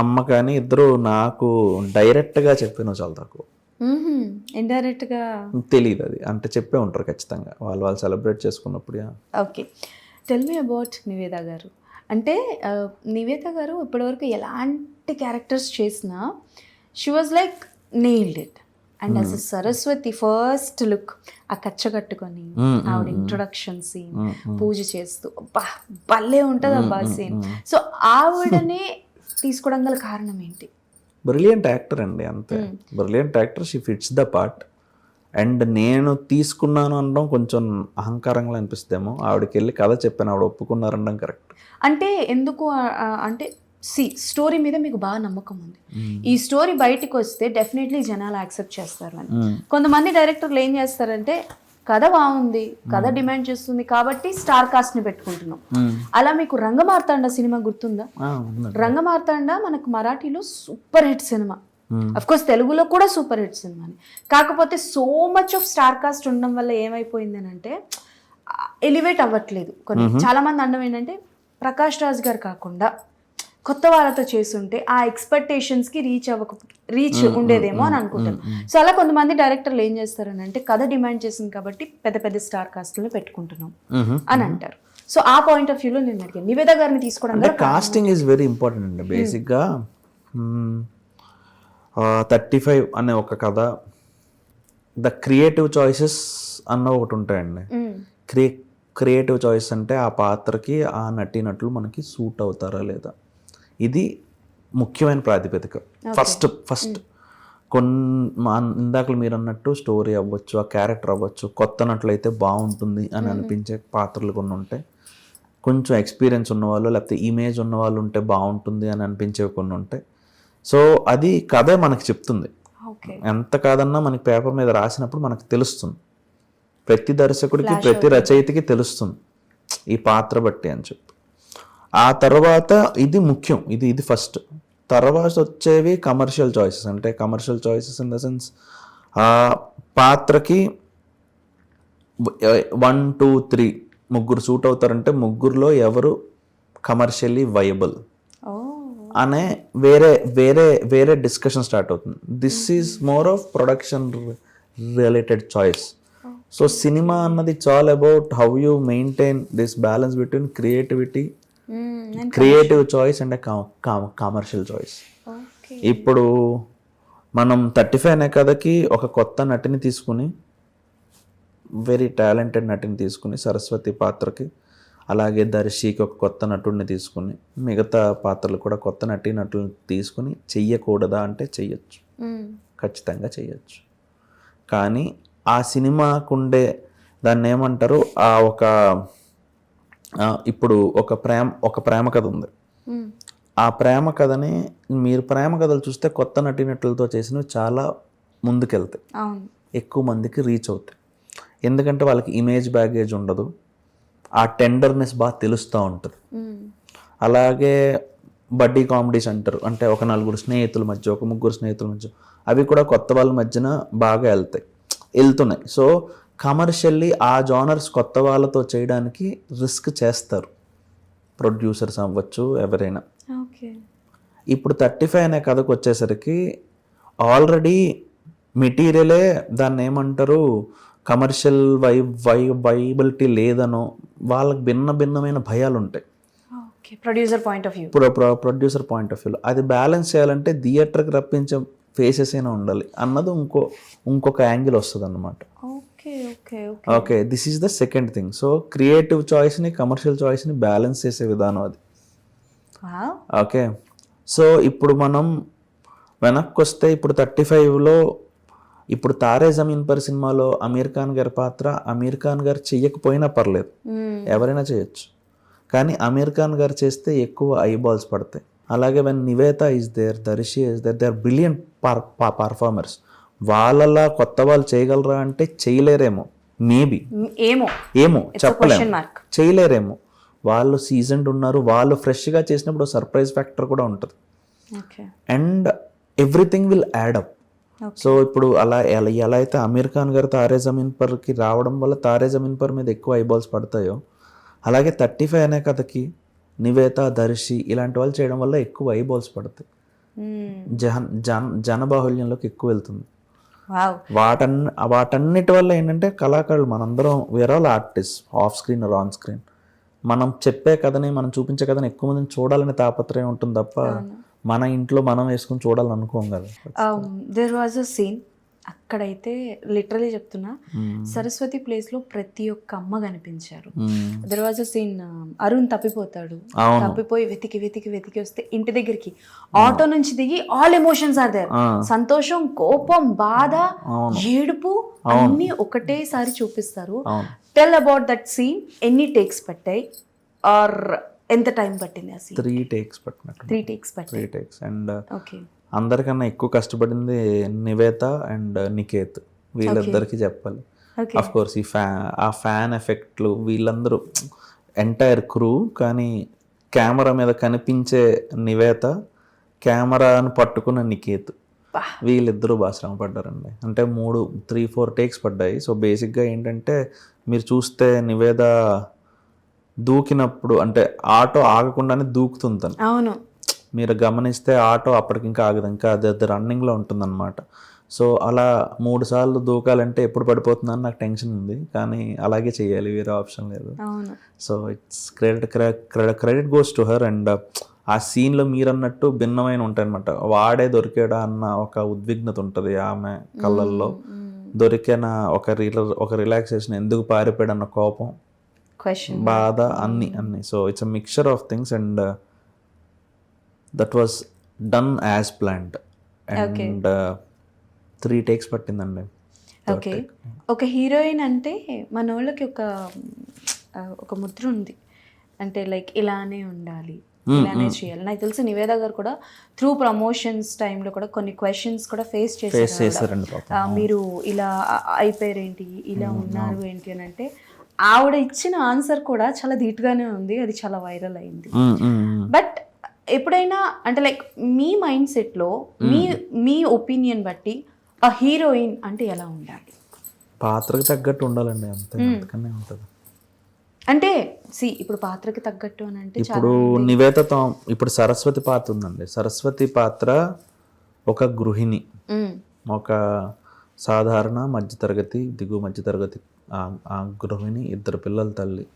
అమ్మ కానీ ఇద్దరు నాకు డైరెక్ట్గా చెప్పిన చాలా తక్కువ, ఇండైరెక్ట్గా తెలియదు అది, అంటే చెప్పే ఉంటారు ఖచ్చితంగా వాళ్ళు సెలబ్రేట్ చేసుకున్నప్పుడు. Okay, tell me about Nivetha గారు. అంటే నివేద గారు ఇప్పటివరకు ఎలాంటి క్యారెక్టర్స్ చేసినా she was like nailed it. And as a Saraswathi first look, ఆ కచ్చ కట్టుకొని ఆవిడ ఇంట్రొడక్షన్ సీన్, పూజ చేస్తూ భలే ఉంటుంది అబ్బా సీన్. సో ఆవిడనే తీసుకోవడం గల కారణం ఏంటి? బ్రిలియంట్ యాక్టర్ అండి, అంతే. Brilliant actor, she fits the part. And నేను తీసుకున్నాను అనడం కొంచెం అహంకారంగా అనిపిస్తేమో, ఆవిడకి వెళ్ళి కథ చెప్పాను, ఆవిడ ఒప్పుకున్నారనడం కరెక్ట్. అంటే ఎందుకు అంటే స్టోరీ మీద మీకు బాగా నమ్మకం ఉంది, ఈ స్టోరీ బయటకు వస్తే డెఫినెట్లీ జనాలు యాక్సెప్ట్ చేస్తారు అని. కొంతమంది డైరెక్టర్లు ఏం చేస్తారంటే, కథ బాగుంది, కథ డిమాండ్ చేస్తుంది కాబట్టి స్టార్ కాస్ట్ ని పెట్టుకుంటున్నాం. అలా మీకు రంగమార్తాండ సినిమా గుర్తుందా? రంగమార్తాండ మనకు మరాఠీలో super hit cinema, of course తెలుగులో కూడా సూపర్ హిట్ సినిమా. కాకపోతే so much of star cast ఉండడం వల్ల ఏమైపోయింది అని అంటే ఎలివేట్ అవ్వట్లేదు. చాలా మంది అనడం ఏంటంటే, ప్రకాష్ రాజ్ గారు కాకుండా కొత్త వాళ్ళతో చేస్తుంటే ఆ ఎక్స్పెక్టేషన్స్కి రీచ్ ఉండేదేమో అని అనుకుంటాను. సో అలా కొంతమంది డైరెక్టర్లు ఏం చేస్తారని అంటే, కథ డిమాండ్ చేసింది కాబట్టి పెద్ద పెద్ద స్టార్ కాస్ట్లను పెట్టుకుంటున్నాం అని అంటారు. సో ఆ పాయింట్ ఆఫ్ వ్యూలో నేను అడిగాను, నివేద గారిని తీసుకోవడం. కాస్టింగ్ ఈజ్ వెరీ ఇంపార్టెంట్ అండి. బేసిక్గా 35 అనే ఒక కథ, ద క్రియేటివ్ చాయిసెస్ అన్న ఒకటి ఉంటాయండి. క్రియేటివ్ చాయిస్ అంటే ఆ పాత్రకి ఆ నటీనటులు మనకి సూట్ అవుతారా లేదా, ఇది ముఖ్యమైన ప్రాతిపదిక. ఫస్ట్ ఇందాక మీరు అన్నట్టు స్టోరీ అవ్వచ్చు, ఆ క్యారెక్టర్ అవ్వచ్చు, కొత్త నటులైతే బాగుంటుంది అని అనిపించే పాత్రలు కొన్ని ఉంటాయి. కొంచెం ఎక్స్పీరియన్స్ ఉన్నవాళ్ళు లేకపోతే ఇమేజ్ ఉన్నవాళ్ళు ఉంటే బాగుంటుంది అని అనిపించేవి కొన్ని ఉంటాయి. సో అది కథే మనకి చెప్తుంది. ఎంత కాదన్నా మనకి పేపర్ మీద రాసినప్పుడు మనకు తెలుస్తుంది, ప్రతి దర్శకుడికి ప్రతి రచయితకి తెలుస్తుంది ఈ పాత్ర బట్టి అని చెప్పి. ఆ తర్వాత ఇది ముఖ్యం, ఇది ఫస్ట్. తర్వాత వచ్చేవి కమర్షియల్ చాయిసెస్. అంటే commercial choices in the sense, ఆ పాత్రకి 1, 2, 3 ముగ్గురు సూట్ అవుతారంటే ముగ్గురులో ఎవరు కమర్షియల్లీ వైబుల్ అనే వేరే వేరే వేరే డిస్కషన్ స్టార్ట్ అవుతుంది. This is more of production related choice. So cinema అన్నది it's all about how you maintain this balance between creativity, creative choice and commercial choice. ఇప్పుడు మనం 35 అనే కథకి ఒక కొత్త నటిని తీసుకుని, వెరీ టాలెంటెడ్ నటిని తీసుకుని సరస్వతి పాత్రకి, అలాగే దర్శికి ఒక కొత్త నటుడిని తీసుకుని, మిగతా పాత్రలు కూడా కొత్త నటులను తీసుకుని చెయ్యకూడదా అంటే చెయ్యొచ్చు, ఖచ్చితంగా చెయ్యొచ్చు. కానీ ఆ సినిమాకుండే దాన్ని ఏమంటారు, ఆ ఒక ఇప్పుడు ఒక ప్రేమ కథ ఉంది. ఆ ప్రేమ కథని మీరు ప్రేమ కథలు చూస్తే కొత్త నటీనటులతో చేసినవి చాలా ముందుకెళ్తాయి, ఎక్కువ మందికి రీచ్ అవుతాయి. ఎందుకంటే వాళ్ళకి ఇమేజ్ బ్యాగేజ్ ఉండదు, ఆ టెండర్నెస్ బాగా తెలుస్తూ ఉంటుంది. అలాగే బడ్డీ కామెడీస్ అంటారు, అంటే ఒక 4 స్నేహితుల మధ్య, ఒక 3 స్నేహితుల మధ్య, అవి కూడా కొత్త వాళ్ళ మధ్యన బాగా వెళ్తున్నాయి. సో కమర్షియల్లీ ఆ జానర్స్ కొత్త వాళ్ళతో చేయడానికి రిస్క్ చేస్తారు ప్రొడ్యూసర్స్ అవ్వచ్చు, ఎవరైనా. ఇప్పుడు 35 అనే కథకు వచ్చేసరికి ఆల్రెడీ మెటీరియలే దాన్ని ఏమంటారు, కమర్షియల్ వైబిలిటీ లేదనో, వాళ్ళకి భిన్నమైన భయాలు ఉంటాయి producer point of view. Producer point of వ్యూలో అది బ్యాలెన్స్ చేయాలంటే థియేటర్కి రప్పించే ఫేసెస్ అయినా ఉండాలి అన్నది ఇంకొక యాంగిల్ వస్తుంది అన్నమాట. Okay, this is the second thing. So creative చాయిస్ని, కమర్షియల్ చాయిస్ని బ్యాలెన్స్ చేసే విధానం అది. ఓకే, సో ఇప్పుడు మనం వెనక్కి వస్తే, ఇప్పుడు 35లో ఇప్పుడు తారే జమీన్ పర్ సినిమాలో అమీర్ ఖాన్ గారి పాత్ర అమీర్ ఖాన్ గారు చెయ్యకపోయినా పర్లేదు, ఎవరైనా చేయొచ్చు. కానీ అమీర్ ఖాన్ గారు చేస్తే ఎక్కువ ఐబాల్స్ పడతాయి. అలాగే when Nivetha is there, Darshi is there, they are brilliant performers. వాళ్ళలా కొత్త వాళ్ళు చేయగలరా అంటే చేయలేరేమో, మేబీ, ఏమో చెప్పలేము, చేయలేరేమో. వాళ్ళు సీజన్డ్ ఉన్నారు, వాళ్ళు ఫ్రెష్గా చేసినప్పుడు సర్ప్రైజ్ ఫ్యాక్టర్ కూడా ఉంటుంది, and everything will add up. So ఇప్పుడు ఎలా అయితే అమీర్ ఖాన్ గారు తారే జమీన్ పర్కి రావడం వల్ల తారే జమీన్ పర్ మీద ఎక్కువ ఐబాల్స్ పడతాయో, అలాగే 35 అనే కథకి నివేత, దర్శి ఇలాంటి వాళ్ళు చేయడం వల్ల ఎక్కువ ఐబాల్స్ పడతాయి, జనబాహుల్యంలోకి ఎక్కువ వెళ్తుంది. వాటన్నిటి వల్ల ఏంటంటే కళాకారులు మనందరం వేరే వాళ్ళ artist, off screen or on screen, మనం చెప్పే కథని, మనం చూపించే కథని ఎక్కువ మందిని చూడాలనే తాపత్రయం ఉంటుంది తప్ప మన ఇంట్లో మనం వేసుకుని చూడాలని అనుకోం కదా. దేర్ వాజ్ అ సీన్, అక్కడైతే లిటరలీ చెప్తున్నా, సరస్వతి ప్లేస్ లో ప్రతి ఒక్క అమ్మ కనిపించారు. There was a scene, Arun తప్పిపోతాడు, తప్పిపోయి వెతికి వస్తే ఇంటి దగ్గరికి ఆటో నుంచి దిగి ఆల్ ఎమోషన్స్ ఆర్ దేర్, సంతోషం, కోపం, బాధ, ఏడుపు అన్ని ఒకటేసారి చూపిస్తారు. టెల్ అబౌట్ దట్ సీన్, ఎన్ని టేక్స్ పట్టాయి ఆర్ ఎంత టైం పట్టింది ఆ సీన్? 3 టేక్స్ పట్టినట్టు. అండ్ అందరికన్నా ఎక్కువ కష్టపడింది నివేత అండ్ నికేత్, వీళ్ళిద్దరికి చెప్పాలి. అఫ్ కోర్స్ ఆ ఫ్యాన్ ఎఫెక్ట్లు, వీళ్ళందరూ ఎంటైర్ క్రూ. కానీ కెమెరా మీద కనిపించే నివేత, కెమెరాను పట్టుకున్న నికేత్, వీళ్ళిద్దరూ బాగా శ్రమ పడ్డారండి. అంటే 3-4 టేక్స్ పడ్డాయి. సో బేసిక్గా ఏంటంటే, మీరు చూస్తే నివేద దూకినప్పుడు, అంటే ఆటో ఆగకుండానే దూకుతుంది తను. అవును, మీరు గమనిస్తే ఆటో అప్పటికి ఇంకా ఆగదు, ఇంకా అది రన్నింగ్లో ఉంటుందన్నమాట. సో అలా 3 సార్లు దూకాలంటే ఎప్పుడు పడిపోతుందని నాకు టెన్షన్ ఉంది, కానీ అలాగే చేయాలి, వేరే ఆప్షన్ లేదు. So it's credit goes to her. And ఆ సీన్లో మీరు అన్నట్టు భిన్నమైన ఉంటాయి అనమాట. వాడే దొరికాడా అన్న ఒక ఉద్విగ్నత ఉంటుంది ఆమె కళ్ళల్లో, దొరికిన ఒక రిలాక్సేషన్, ఎందుకు పారిపోయాడు అన్న కోపం, బాధ, అన్ని. So it's a mixture of things and that was done as planned. And 3 takes పట్టిందండి. ఓకే, ఒక హీరోయిన్ అంటే మన వాళ్ళకి ఒక ముద్ర ఉంది, అంటే లైక్ ఇలానే ఉండాలి, ఇలానే చేయాలి. నాకు తెలిసి నివేద గారు కూడా త్రూ ప్రమోషన్స్ టైంలో కూడా కొన్ని క్వశ్చన్స్ కూడా ఫేస్ చేశారండి. మీరు ఇలా అయిపోయారు ఏంటి, ఇలా ఉన్నారు ఏంటి అని అంటే, ఆవిడ ఇచ్చిన ఆన్సర్ కూడా చాలా ధీటుగానే ఉంది, అది చాలా వైరల్ అయింది. బట్ ఎప్పుడైనా అంటే లైక్ మీ మైండ్ సెట్లో మీ ఒపీనియన్ బట్టి ఆ హీరోయిన్ అంటే ఎలా ఉండాలి? పాత్రకు తగ్గట్టు ఉండాలండి, అంతే, అంతకనే ఉంటుంది. అంటే ఇప్పుడు పాత్రకి తగ్గట్టు అని అంటే ఇప్పుడు నివేదతో ఇప్పుడు సరస్వతి పాత్ర ఉందండి. సరస్వతి పాత్ర ఒక గృహిణి, ఒక సాధారణ మధ్యతరగతి దిగువ మధ్యతరగతి ఆ గృహిణి, 2 పిల్లల తల్లి.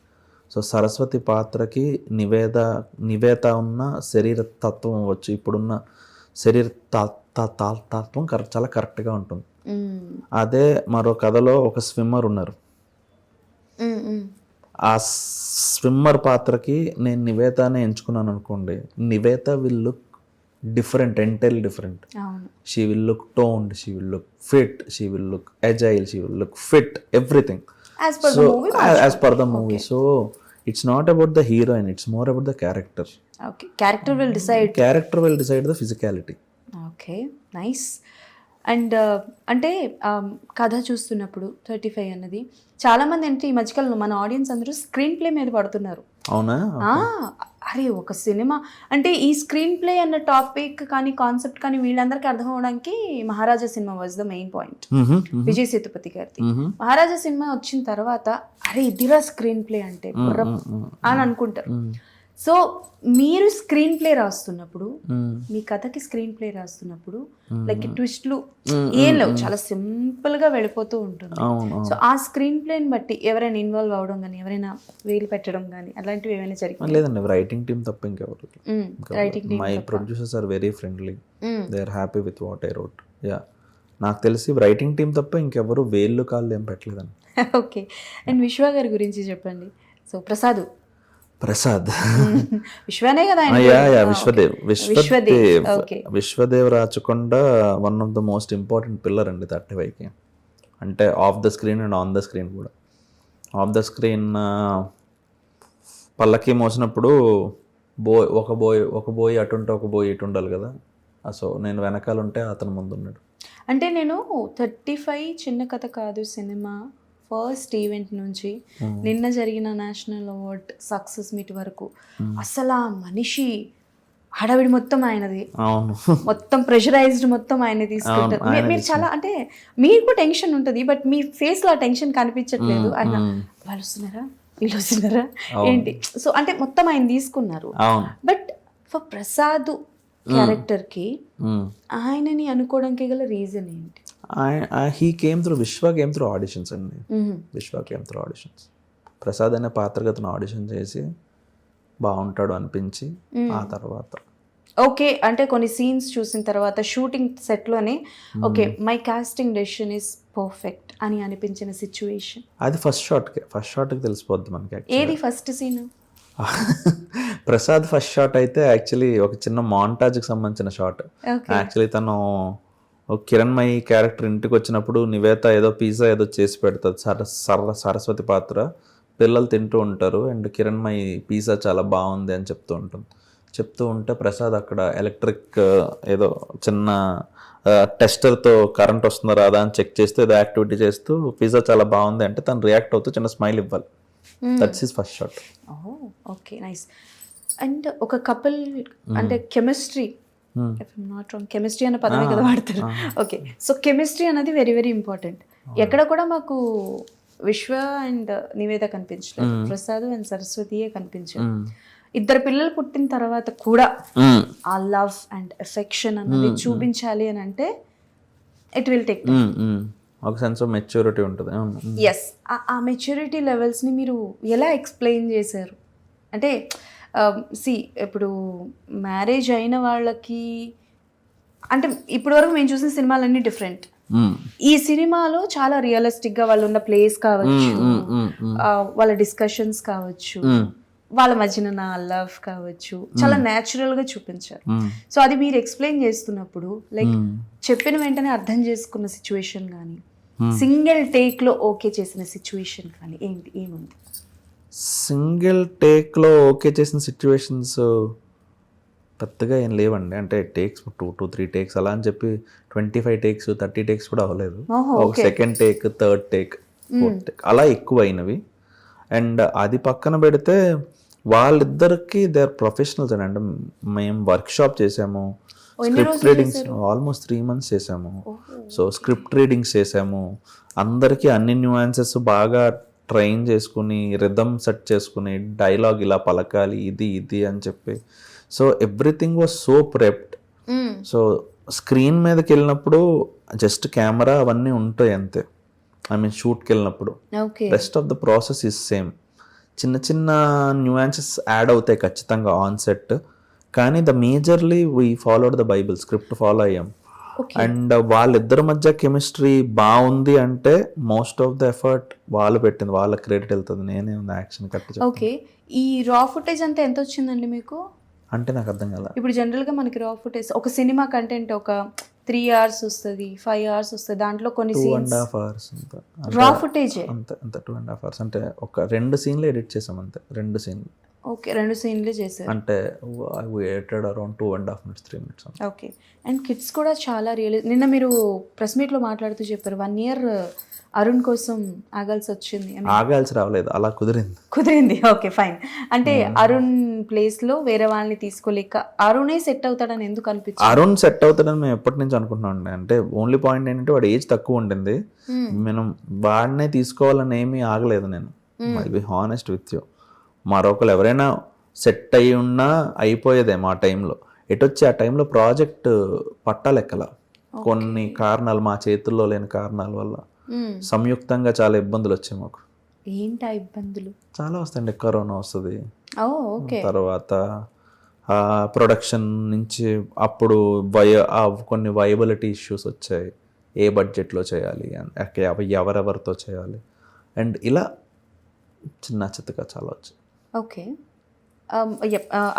సో సరస్వతి పాత్రకి నివేద ఉన్న శరీర తత్వం అవ్వచ్చు, ఇప్పుడున్న శరీర తత్వం చాలా కరెక్ట్గా ఉంటుంది. అదే మరో కథలో ఒక స్విమ్మర్ ఉన్నారు, ఆ స్విమ్మర్ పాత్రకి నేను నివేదానే ఎంచుకున్నాను అనుకోండి, Nivetha will look different, entirely different. She will look toned, she will look fit, she will look agile, she will look fit, everything as per the movie. So it's not about the heroine, it's more about the character. Okay, character will decide the physicality. Okay, nice. And అంటే కథ చూస్తున్నప్పుడు 35 అన్నది చాలామంది అంటే ఈ మధ్యకాలంలో మన audience అందరూ స్క్రీన్ ప్లే మీద పడుతున్నారు. అవునా? అరే ఒక సినిమా అంటే ఈ స్క్రీన్ ప్లే అన్న టాపిక్ కానీ కాన్సెప్ట్ కానీ వీళ్ళందరికీ అర్థం అవడానికి Maharaja cinema was the main point. Vijay Sethupathi గారిది మహారాజా సినిమా వచ్చిన తర్వాత అరే ఇదిరా స్క్రీన్ ప్లే అంటే అని అనుకుంటారు. సో మీరు స్క్రీన్ ప్లే రాస్తున్నప్పుడు, మీ కథకి స్క్రీన్ ప్లే రాస్తున్నప్పుడు లైక్ ట్విస్ట్లు ఏం లేవు, చాలా సింపుల్ గా వెళ్ళిపోతూ ఉంటుంది. సో ఆ స్క్రీన్ ప్లేని బట్టి ఎవరైనా ఇన్వాల్వ్ అవడం కానీ, ఎవరైనా వేలు పెట్టడం కానీ అలాంటివి ఏమైనా జరిగింది? లేదండి, రైటింగ్ టీమ్ తప్ప ఇంకెవరు. Writing team, my producers are very friendly, they are happy with what I wrote. Yeah, నాకు తెలిసి రైటింగ్ టీమ్ తప్ప ఇంకెవరు వేళ్ళు కాళ్ళు ఏం పెట్టలేదండి. ఓకే, అండ్ విశ్వ గారి గురించి చెప్పండి. సో ప్రసాద్ విశ్వనే కదా, Vishwadev Rachakonda one of the most important pillar అండి 35కి. అంటే of the screen and on the screen కూడా. ఆఫ్ ద స్క్రీన్ పల్లకి మోసినప్పుడు ఒక బోయ్ అటుంటే ఒక బోయ్ ఇటు ఉండాలి కదా. సో నేను వెనకాల ఉంటే అతను ముందు ఉన్నాడు. అంటే నేను 35 చిన్న కథ కాదు సినిమా ఫస్ట్ ఈవెంట్ నుంచి నిన్న జరిగిన నేషనల్ అవార్డ్ సక్సెస్ మీట్ వరకు అసలు ఆ మనిషి హడావిడి మొత్తం ఆయనది, మొత్తం ప్రెషరైజ్డ్ మొత్తం ఆయన తీసుకుంటారు. మీరు చాలా అంటే మీకు టెన్షన్ ఉంటుంది, బట్ మీ ఫేస్ లో టెన్షన్ కనిపించట్లేదు. ఆయన వాళ్ళు వస్తున్నారా, వీళ్ళు వస్తున్నారా ఏంటి, సో అంటే మొత్తం ఆయన తీసుకున్నారు. బట్ ఫర్ ప్రసాద్ క్యారెక్టర్ కి ఆయనని అనుకోవడానికి గల రీజన్ ఏంటి? విశ్వ కేమ్ త్రూ ఆడిషన్స్ అండి. విశ్వ కేమ్ త్రూ ఆడిషన్స్. ప్రసాద్ అనే పాత్రకి అతను ఆడిషన్ చేసి బాగుంటాడు అనిపించి ఆ తర్వాత ఓకే అంటే కొన్ని సీన్స్ చూసిన తర్వాత షూటింగ్ సెట్లోనే okay my casting decision is perfect అని అనిపించిన సిచ్యువేషన్ అది ఫస్ట్ షాట్కి తెలిసిపోద్ది మనకి. ఏది first scene? Prasad first shot అయితే యాక్చువల్లీ ఒక చిన్న మాంటాజ్కి సంబంధించిన షాట్. యాక్చువల్లీ తను కిరణ్మయి క్యారెక్టర్ ఇంటికి వచ్చినప్పుడు నివేత ఏదో పిజ్జా ఏదో చేసి పెడుతుంది, సరస్వతి పాత్ర. పిల్లలు తింటూ ఉంటారు అండ్ కిరణ్మయి పిజ్జా చాలా బాగుంది అని చెప్తూ ఉంటే ప్రసాద్ అక్కడ ఎలక్ట్రిక్ ఏదో చిన్న టెస్టర్తో కరెంట్ వస్తుందా రాదా అని చెక్ చేస్తూ ఏదో యాక్టివిటీ చేస్తూ పిజ్జా చాలా బాగుంది అంటే తను రియాక్ట్ అవుతూ చిన్న స్మైల్ ఇవ్వాలి. That's his first shot. Okay, nice. And ఒక కపుల్ అంటే కెమిస్ట్రీ, నాట్ రాంగ్, కెమిస్ట్రీ అనే పదమే కదా వాడతారు. ఓకే, సో కెమిస్ట్రీ అనేది వెరీ వెరీ ఇంపార్టెంట్. ఎక్కడ కూడా మాకు విశ్వ అండ్ నివేద కనిపించలేదు, ప్రసాద్ అండ్ సరస్వతియే కనిపించారు. 2 పిల్లలు పుట్టిన తర్వాత కూడా ఆ లవ్ అండ్ ఎఫెక్షన్ అనేది చూపించాలి అని అంటే ఇట్ విల్ టేక్ ఒక సెన్స్ ఆఫ్ మెచ్యూరిటీ ఉంటుంది. ఎస్, ఆ మెచ్యూరిటీ లెవెల్స్ని మీరు ఎలా ఎక్స్ప్లెయిన్ చేశారు? అంటే ఇప్పుడు మ్యారేజ్ అయిన వాళ్ళకి అంటే ఇప్పటి వరకు మేము చూసిన సినిమాలన్నీ డిఫరెంట్. ఈ సినిమాలో చాలా రియలిస్టిక్గా వాళ్ళు ఉన్న ప్లేస్ కావచ్చు, వాళ్ళ డిస్కషన్స్ కావచ్చు, వాళ్ళ మధ్యన నా లవ్ కావచ్చు, చాలా న్యాచురల్గా చూపించారు. సో అది మీరు ఎక్స్ప్లెయిన్ చేస్తున్నప్పుడు లైక్ చెప్పిన వెంటనే అర్థం చేసుకున్న సిచ్యువేషన్ కానీ, సింగిల్ టేక్లో ఓకే చేసిన సిచ్యువేషన్ కానీ ఏముంది? సింగిల్ టేక్లో ఓకే చేసిన సిచ్యువేషన్స్ పెద్దగా ఏం లేవండి. అంటే టేక్స్ 2-3 టేక్స్ అలా అని చెప్పి 25 టేక్స్ 30 టేక్స్ కూడా అవ్వలేదు. ఒక second take, third take, fourth take అలా ఎక్కువ అయినవి. అండ్ అది పక్కన పెడితే వాళ్ళిద్దరికి దే ఆర్ ప్రొఫెషనల్స్ అండి. అంటే మేము వర్క్షాప్ చేసాము, స్క్రిప్ట్ రీడింగ్స్ ఆల్మోస్ట్ 3 months చేసాము. సో స్క్రిప్ట్ రీడింగ్స్ చేసాము, అందరికీ అన్ని న్యూయాన్సెస్ బాగా ట్రైన్ చేసుకుని రిథమ్ సెట్ చేసుకుని డైలాగ్ ఇలా పలకాలి ఇది అని చెప్పి. So everything was so prepped. So screen మీదకి వెళ్ళినప్పుడు జస్ట్ కెమెరా అవన్నీ ఉంటాయి అంతే. ఐ మీన్ షూట్కి వెళ్ళినప్పుడు okay rest of the process is same. చిన్న చిన్న న్యూయాన్సెస్ యాడ్ అవుతాయి ఖచ్చితంగా ఆన్ సెట్, కానీ the majorly we followed the Bible script follow అయ్యాం. అండ్ వాళ్ళిద్దరి మధ్య కెమిస్ట్రీ బాగుంది అంటే మోస్ట్ ఆఫ్ ద ఎఫర్ట్ వాళ్ళు పెట్టింది, వాళ్ళ క్రెడిట్ వెళ్తుంది. నేనే ఉంది యాక్షన్ కట్. ఓకే, ఈ రా ఫుటేజ్ అంతా ఎంత వచ్చిందండి మీకు? అంటే నాకు అర్థం కదా. ఇప్పుడు జనరల్గా మనకి రా ఫుటేజ్ ఒక సినిమా కంటెంట్ ఒక 3 hours వస్తుంది, 5 hours వస్తుంది, దాంట్లో కొన్ని 2.5 hours రా ఫుటేజ్ అంతే 2.5 hours అంటే ఒక 2 సీన్లు ఎడిట్ చేసాం అంతే. 2 సీన్లు. ఓకే, 2 సీన్లు చేశారు అంటే edited around 2.5 minutes 3 minutes. Okay. And kids కూడా చాలా నిన్న మీరు ప్రెస్ మీట్లో మాట్లాడుతూ చెప్పారు 1 year అరుణ్ కోసం ఆగాల్సి వచ్చింది. ఆగాల్సి రావలేదు, అలా కుదిరింది. Okay fine. అంటే అరుణ్ ప్లేస్ లో వేరే వాళ్ళని తీసుకోలేక అరుణే సెట్ అవుతాడని ఎందుకు అనిపించింది? అరుణ్ సెట్ అవుతాడని మేము ఎప్పటి నుంచి అనుకుంటున్నాం అండి. అంటే ఓన్లీ పాయింట్ ఏంటంటే వాడు ఏజ్ తక్కువ ఉంటుంది, మనం వాడినే తీసుకోవాలని ఏమీ ఆగలేదు. నేను I be honest with you. మరొకరు ఎవరైనా సెట్ అయ్యి ఉన్నా అయిపోయేదే మా టైంలో. ఎటొచ్చి ఆ టైంలో ప్రాజెక్ట్ పట్టాలెక్కల కొన్ని కారణాలు, మా చేతుల్లో లేని కారణాల వల్ల సంయుక్తంగా చాలా ఇబ్బందులు వచ్చాయి మాకు. ఏంటి ఆ ఇబ్బందులు? చాలా వస్తాయండి. కరోనా వస్తుంది, ఓకే, తర్వాత ప్రొడక్షన్ నుంచి అప్పుడు కొన్ని వయబిలిటీ ఇష్యూస్ వచ్చాయి. ఏ బడ్జెట్లో చేయాలి, అవి ఎవరెవరితో చేయాలి, అండ్ ఇలా చిన్న చిత్తగా చాలా వచ్చాయి. ఓకే.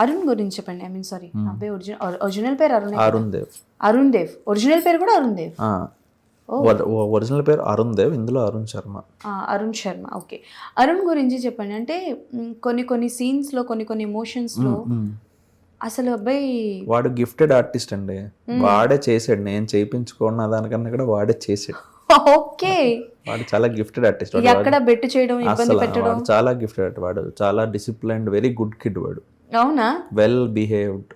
అరుణ్ గురించి చెప్పండి. ఐ మీన్ సారీ, అబ్బాయి ఒరిజినల్ పేరు అరుణ్ దేవ్. అరుణ్ దేవ్ ఒరిజినల్ పేరు కూడా అరుణ్ దేవ్. ఒరిజినల్ పేరు అరుణ్ దేవ్, ఇందులో అరుణ్ శర్మ. అరుణ్ శర్మ. ఓకే, అరుణ్ గురించి చెప్పండి. అంటే కొన్ని సీన్స్ లో కొన్ని ఎమోషన్స్ లో అసలు అబ్బాయి వాడు గిఫ్టెడ్ ఆర్టిస్ట్ అండి. వాడే చేసాడు, నేను చేయించుకున్న దానికన్నా కూడా వాడే చేసాడు. ఓకే, వాడు చాలా గిఫ్టెడ్ ఆర్టిస్ట్. ఎక్కడ బెట్ చేయడం, ఇబ్బంది పెట్టడం, చాలా గిఫ్టెడ్. వాడు చాలా డిసిప్లైన్డ్, వెరీ గుడ్ కిడ్. వాడు అవునా, well behaved,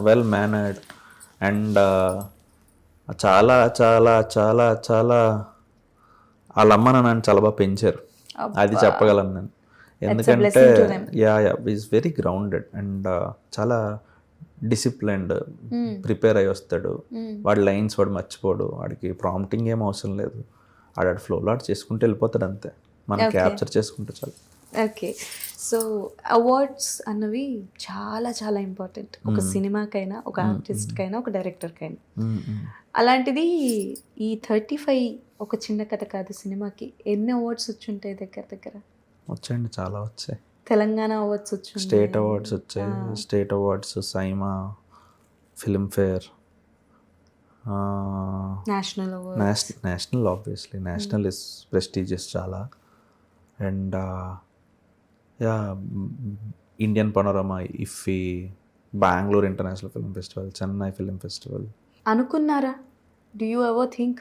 well mannered, and చాలా చాలా చాలా చాలా వాళ్ళ అమ్మ నన్ను చాలా బాగా పెంచారు. అది చెప్పగలను నేను. ఎందుకంటే ఈజ్ వెరీ గ్రౌండెడ్ అండ్ చాలా డిసిప్లైన్డ్. ప్రిపేర్ అయ్యి వస్తాడు. వాడి లైన్స్ వాడు మర్చిపోడు. వాడికి ప్రాంప్టింగ్ ఏం అవసరం లేదు. ఆడాడు ఫ్లోలో ఆడు చేసుకుంటూ వెళ్ళిపోతాడు అంతే. మనం క్యాప్చర్ చేసుకుంటే చాలు. ఓకే, సో అవార్డ్స్ అన్నవి చాలా చాలా ఇంపార్టెంట్ ఒక సినిమాకైనా, ఒక ఆర్టిస్ట్కైనా, ఒక డైరెక్టర్కైనా. అలాంటిది ఈ 35 ఒక చిన్న కథ కాదు సినిమాకి ఎన్ని అవార్డ్స్ వచ్చి ఉంటాయి? దగ్గర వచ్చాయండి, చాలా వచ్చాయి. తెలంగాణ అవార్డ్స్ వచ్చాయి, స్టేట్ అవార్డ్స్ వచ్చాయి. State awards, SIIMA, Filmfare, national awards. National obviously, national is prestigious చాలా. And Indian panorama, IFFI, Bengaluru international film festival, Chennai film festival. అనుకున్నారా, డూ యూ ఎవర్ థింక్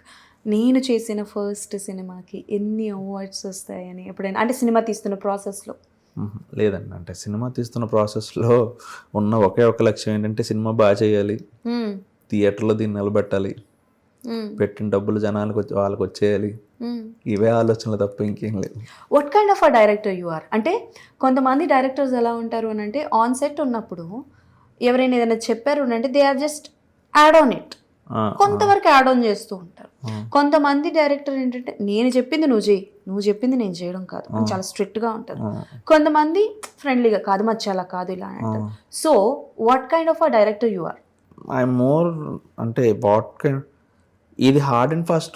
నేను చేసిన ఫస్ట్ సినిమాకి ఎన్ని అవార్డ్స్ వస్తాయని ఎప్పుడైనా? అంటే సినిమా తీస్తున్న ప్రాసెస్లో? లేదండి, అంటే సినిమా తీస్తున్న ప్రాసెస్లో ఉన్న ఒకే ఒక లక్ష్యం ఏంటంటే సినిమా బాగా చేయాలి, థియేటర్లో దీన్ని నిలబెట్టాలి, పెట్టిన డబ్బులు జనాలకు వాళ్ళకి వచ్చేయాలి. ఇవే ఆలోచనలు తప్ప ఇంకేం లేదు. What kind of a director you are? అంటే కొంతమంది డైరెక్టర్స్ ఎలా ఉంటారు అని అంటే ఆన్ సెట్ ఉన్నప్పుడు ఎవరైనా ఏదైనా చెప్పారు అని అంటే they are just add on it, కొంతవరకు యాడ్ ఆన్ చేస్తూ ఉంటారు. కొంతమంది డైరెక్టర్ ఏంటంటే నేను చెప్పింది నువ్వు చేయి, నువ్వు చెప్పింది నేను చేయడం కాదు అని చాలా స్ట్రిక్ట్గా ఉంటారు. కొంతమంది ఫ్రెండ్లీగా కాదు మచ్చ అలా కాదు ఇలా అంటారు. So what kind of a director you are? I'm more అంటే వాట్ కైండ్, ఇది హార్డ్ అండ్ ఫాస్ట్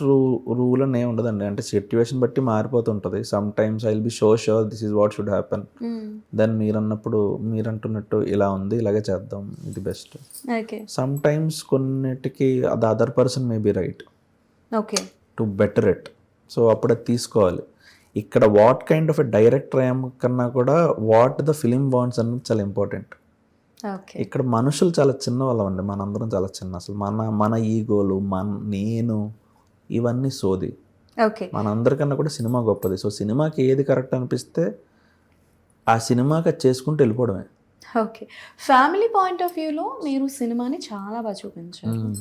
రూల్ అని ఏమి ఉండదండి. అంటే సిచ్యువేషన్ బట్టి మారిపోతుంటుంది. Sometimes I will be sure this is what should happen. Then మీరు అంటున్నట్టు ఇలా ఉంది, ఇలాగే చేద్దాం, ఇది బెస్ట్. సమ్ టైమ్స్ కొన్నిటికి the other person may be right to better it. So అప్పుడు అది తీసుకోవాలి. ఇక్కడ what kind of a director కన్నా కూడా వాట్ ద ఫిలిం వాంట్స్ అన్నది చాలా ఇంపార్టెంట్. ఇక్కడ మనుషులు చాలా చిన్న వాళ్ళమండి, మనందరం చాలా చిన్న. అసలు మన ఈగోలు, నేను, ఇవన్నీ సోది. మనందరికన్నా కూడా సినిమా గొప్పది. సో సినిమాకి ఏది కరెక్ట్ అనిపిస్తే ఆ సినిమాకి అది చేసుకుంటూ వెళ్ళిపోవడమే. ఓకే, ఫ్యామిలీ పాయింట్ ఆఫ్ వ్యూలో మీరు సినిమాని చాలా బాగా చూపించారు.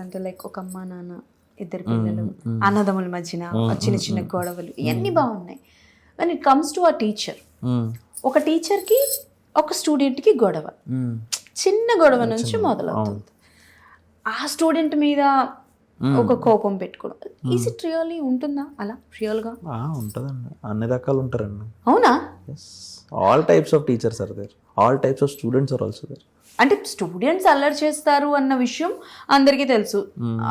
అంటే లైక్ ఒక అమ్మ నాన్న, ఇద్దరు పిల్లలు, అన్నదమ్ముల మధ్యన చిన్న చిన్న గొడవలు, ఇవన్నీ బాగున్నాయి. When it comes to a teacher, ఒక టీచర్కి ఒక స్టూడెంట్కి గొడవ, చిన్న గొడవ నుంచి మొదలవుతుంది. ఆ స్టూడెంట్ మీద ఒక కోపం పెట్టుకోవడం, ఈజ్ ఇట్ రియల్లీ ఉంటుందా అలా రియల్గా? ఉంటుందండి, అన్ని రకాలు ఉంటారండి. అవునా? All types of teachers are there, all types of students are also there. అంటే స్టూడెంట్స్ అల్లరి చేస్తారు అన్న విషయం అందరికీ తెలుసు.